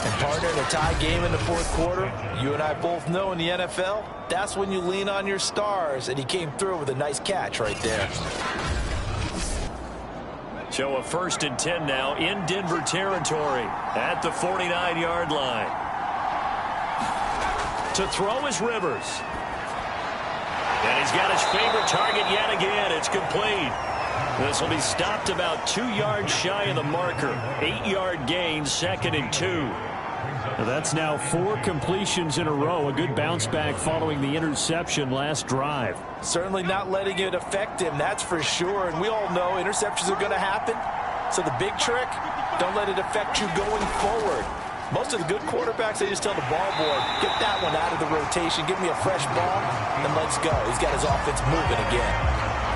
And partner, in a tie game in the 4th quarter, you and I both know in the NFL, that's when you lean on your stars, and he came through with a nice catch right there. So a 1st and 10 now in Denver territory at the 49-yard line. To throw is Rivers. And he's got his favorite target yet again. It's complete. This will be stopped about 2 yards shy of the marker. 8-yard gain, 2nd and 2. That's now 4 completions in a row. A good bounce back following the interception last drive. Certainly not letting it affect him, that's for sure. And we all know interceptions are going to happen. So the big trick, don't let it affect you going forward. Most of the good quarterbacks, they just tell the ball board, get that one out of the rotation, give me a fresh ball, and let's go. He's got his offense moving again.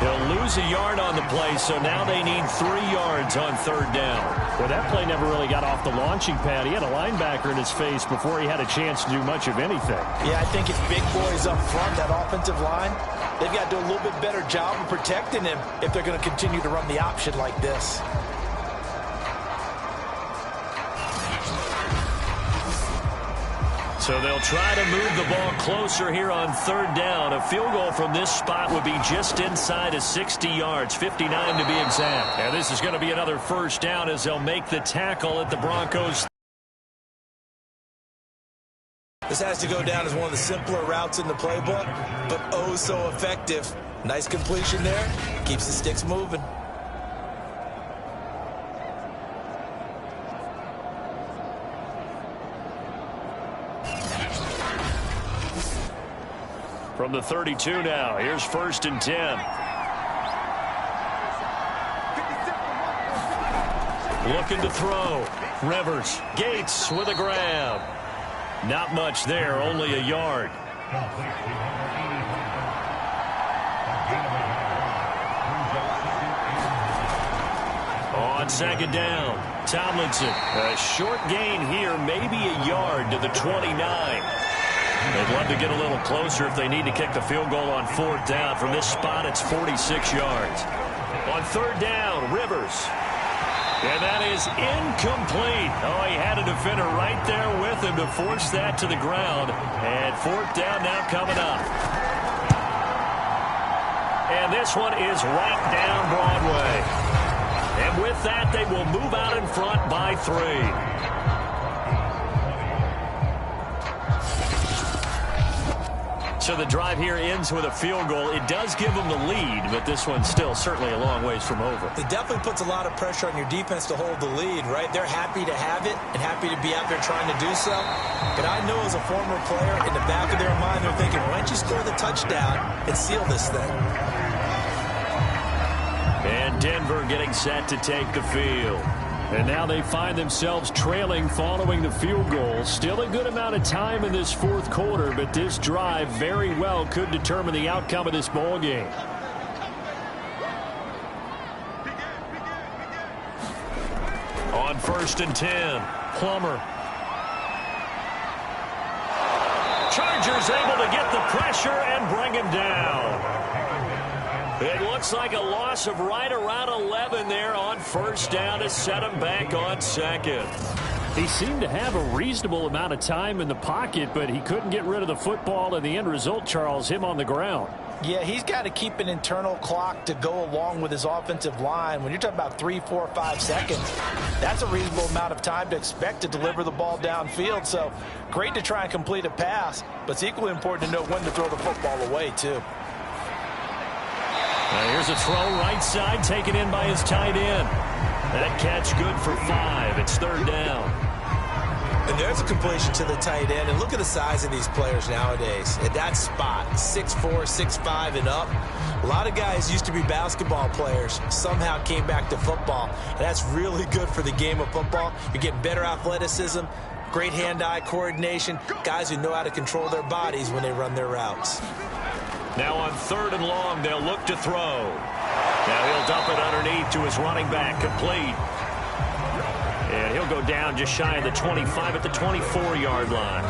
They'll lose a yard on the play, so now they need 3 yards on 3rd down. Well, that play never really got off the launching pad. He had a linebacker in his face before he had a chance to do much of anything. Yeah, I think it's big boys up front, that offensive line. They've got to do a little bit better job of protecting him if they're going to continue to run the option like this. So they'll try to move the ball closer here on 3rd down. A field goal from this spot would be just inside of 60 yards, 59 to be exact. And this is going to be another 1st down as they'll make the tackle at the Broncos. This has to go down as one of the simpler routes in the playbook, but oh so effective. Nice completion there. Keeps the sticks moving. From the 32 now, here's 1st and 10. Looking to throw. Rivers. Gates with a grab. Not much there, only a yard. On 2nd down, Tomlinson. A short gain here, maybe a yard to the 29. They'd love to get a little closer if they need to kick the field goal on 4th down. From this spot, it's 46 yards. On 3rd down, Rivers. And that is incomplete. Oh, he had a defender right there with him to force that to the ground. And 4th down now coming up. And this one is right down Broadway. And with that, they will move out in front by 3. So the drive here ends with a field goal. It does give them the lead, but this one's still certainly a long ways from over. It definitely puts a lot of pressure on your defense to hold the lead, right? They're happy to have it and happy to be out there trying to do so. But I know as a former player, in the back of their mind, they're thinking, why don't you score the touchdown and seal this thing? And Denver getting set to take the field. And now they find themselves trailing following the field goal. Still a good amount of time in this 4th quarter, but this drive very well could determine the outcome of this ball game. On 1st and 10, Plummer. Chargers able to get the pressure and bring him down. It looks like a loss of right around 11 there on 1st down to set him back on 2nd. He seemed to have a reasonable amount of time in the pocket, but he couldn't get rid of the football, and the end result, Charles, him on the ground. Yeah, he's got to keep an internal clock to go along with his offensive line. When you're talking about 3, 4, 5 seconds, that's a reasonable amount of time to expect to deliver the ball downfield. So great to try and complete a pass, but it's equally important to know when to throw the football away, too. Here's a throw right side taken in by his tight end. That catch good for 5. It's 3rd down. And there's a completion to the tight end. And look at the size of these players nowadays. At that spot, 6'4", 6'5", and up. A lot of guys used to be basketball players, somehow came back to football. And that's really good for the game of football. You're getting better athleticism, great hand-eye coordination, guys who know how to control their bodies when they run their routes. Now on 3rd and long, they'll look to throw. Now he'll dump it underneath to his running back, complete. And he'll go down just shy of the 25 at the 24-yard line.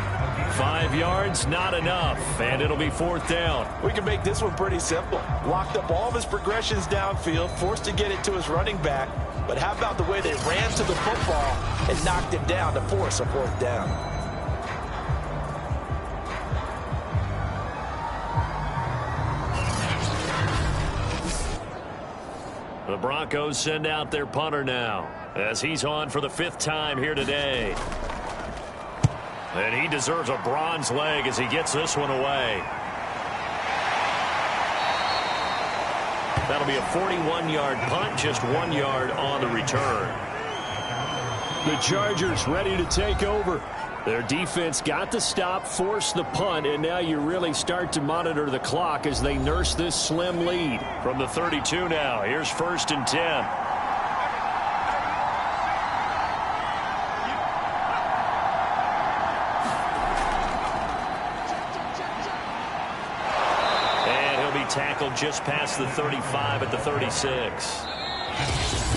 5 yards, not enough, and it'll be 4th down. We can make this one pretty simple. Locked up all of his progressions downfield, forced to get it to his running back. But how about the way they ran to the football and knocked him down to force a 4th down? The Broncos send out their punter now as he's on for the 5th time here today. And he deserves a bronze leg as he gets this one away. That'll be a 41-yard punt, just 1 yard on the return. The Chargers ready to take over. Their defense got the stop, forced the punt, and now you really start to monitor the clock as they nurse this slim lead. From the 32 now, here's 1st and 10. tackle just past the 35 at the 36.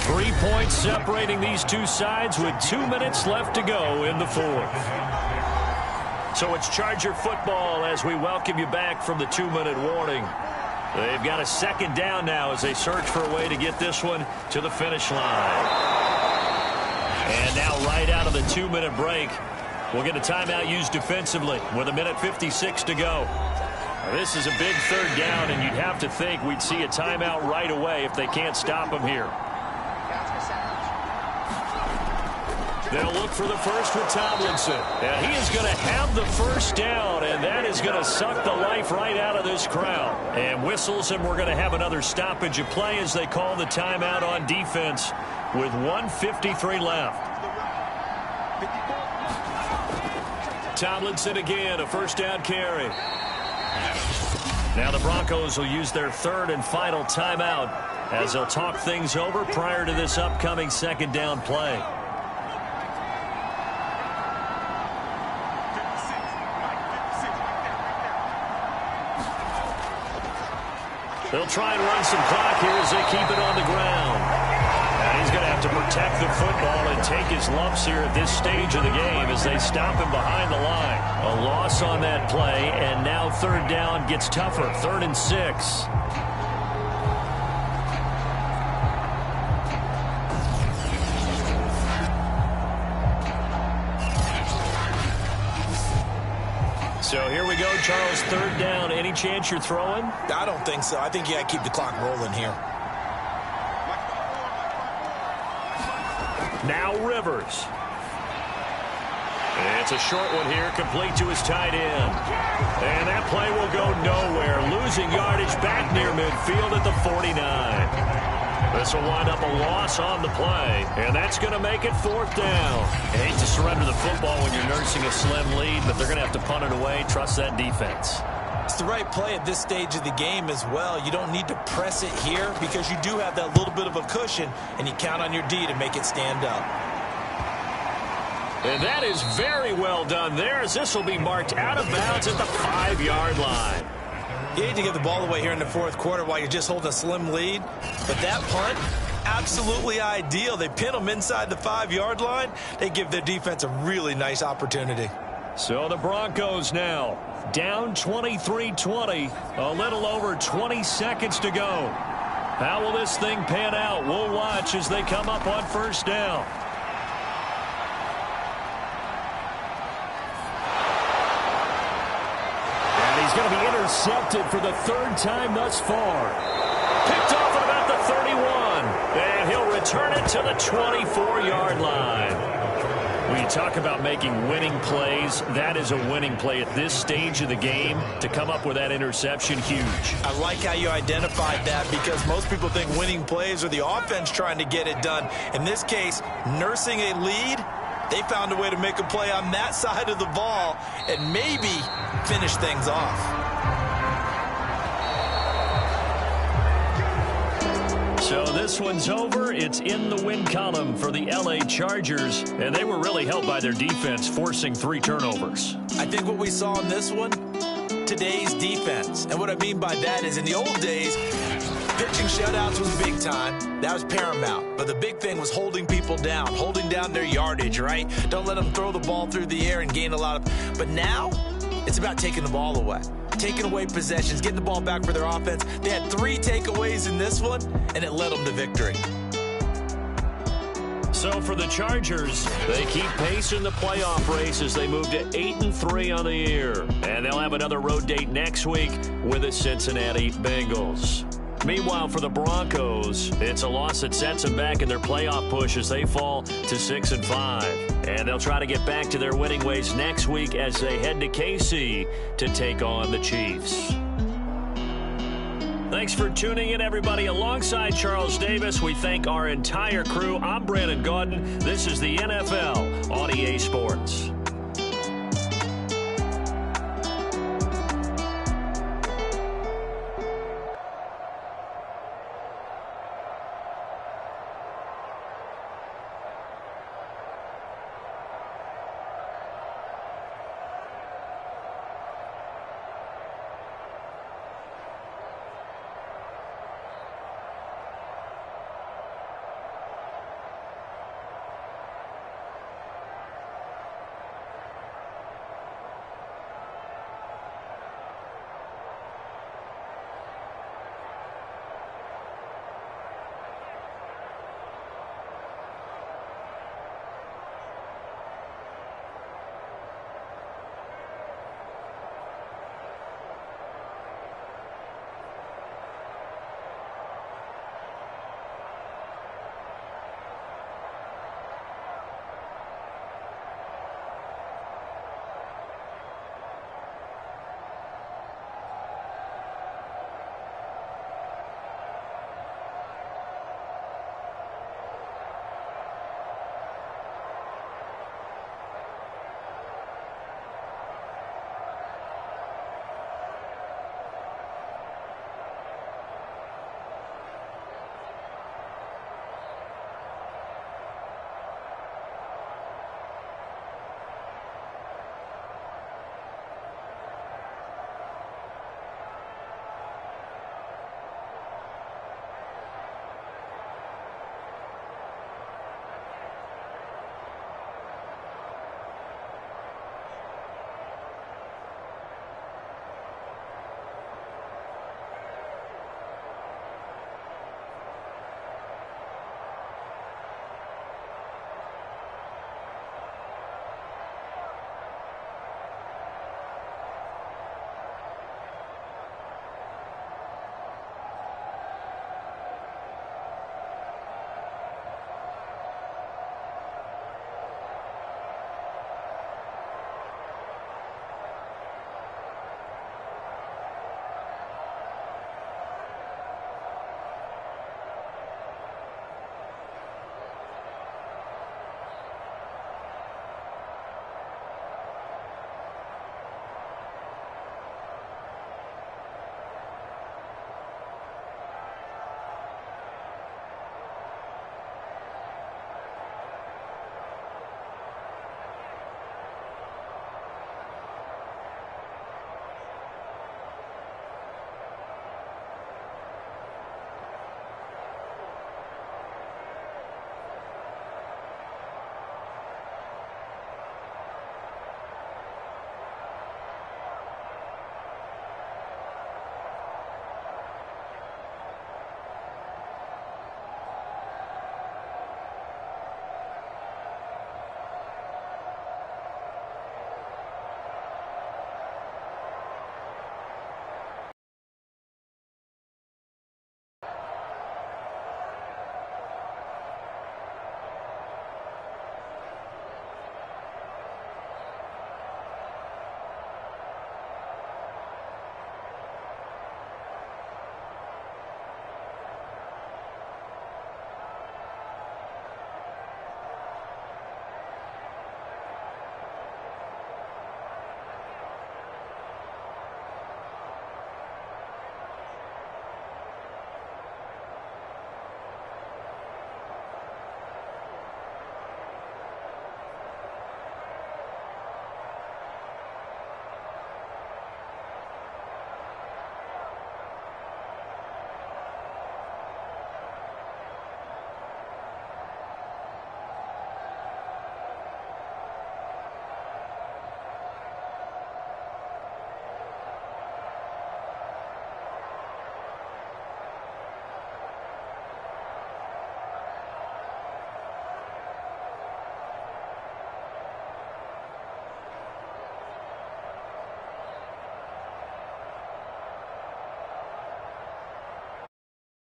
3 points separating these two sides with 2 minutes left to go in the fourth. So it's Charger football as we welcome you back from the 2-minute warning. They've got a second down now as they search for a way to get this one to the finish line. And now right out of the 2-minute break, we'll get a timeout used defensively with 1:56 to go. This is a big third down, and you'd have to think we'd see a timeout right away if they can't stop them here. They'll look for the first with Tomlinson. And he is going to have the first down, and that is going to suck the life right out of this crowd. And whistles, and we're going to have another stoppage of play as they call the timeout on defense with 1:53 left. Tomlinson again, a first down carry. Now the Broncos will use their third and final timeout as they'll talk things over prior to this upcoming second down play. They'll try and run some clock here as they keep it on the ground. And he's going to have to protect the football and take his lumps here at this stage of the game as they stop him behind the line. A loss on that play, and now third down gets tougher. 3rd and 6. So here we go, Charles, third down. Any chance you're throwing? I don't think so. I think you got to keep the clock rolling here. Now Rivers. It's a short one here, complete to his tight end. And that play will go nowhere. Losing yardage back near midfield at the 49. This will wind up a loss on the play, and that's going to make it 4th down. You hate to surrender the football when you're nursing a slim lead, but they're going to have to punt it away. Trust that defense. It's the right play at this stage of the game as well. You don't need to press it here because you do have that little bit of a cushion, and you count on your D to make it stand up. And that is very well done there as this will be marked out of bounds at the 5-yard line. You hate to give the ball away here in the fourth quarter while you're just holding a slim lead. But that punt, absolutely ideal. They pin them inside the 5-yard line. They give their defense a really nice opportunity. So the Broncos now down 23-20. A little over 20 seconds to go. How will this thing pan out? We'll watch as they come up on first down. He's going to be intercepted for the 3rd time thus far. Picked off at about the 31. And he'll return it to the 24-yard line. When you talk about making winning plays, that is a winning play at this stage of the game. To come up with that interception, huge. I like how you identified that because most people think winning plays are the offense trying to get it done. In this case, nursing a lead, they found a way to make a play on that side of the ball and maybe finish things off. So this one's over. It's in the win column for the LA Chargers, and they were really helped by their defense, forcing 3 turnovers. I think what we saw in this one, today's defense. And what I mean by that is in the old days, pitching shutouts was big time. That was paramount. But the big thing was holding people down, holding down their yardage, right? Don't let them throw the ball through the air and gain a lot of... But now, it's about taking the ball away. Taking away possessions, getting the ball back for their offense. They had 3 takeaways in this one, and it led them to victory. So for the Chargers, they keep pace in the playoff race as they move to 8-3 on the year. And they'll have another road date next week with the Cincinnati Bengals. Meanwhile, for the Broncos, it's a loss that sets them back in their playoff push as they fall to 6-5. And they'll try to get back to their winning ways next week as they head to KC to take on the Chiefs. Thanks for tuning in, everybody. Alongside Charles Davis, we thank our entire crew. I'm Brandon Gaudin. This is the NFL on EA Sports.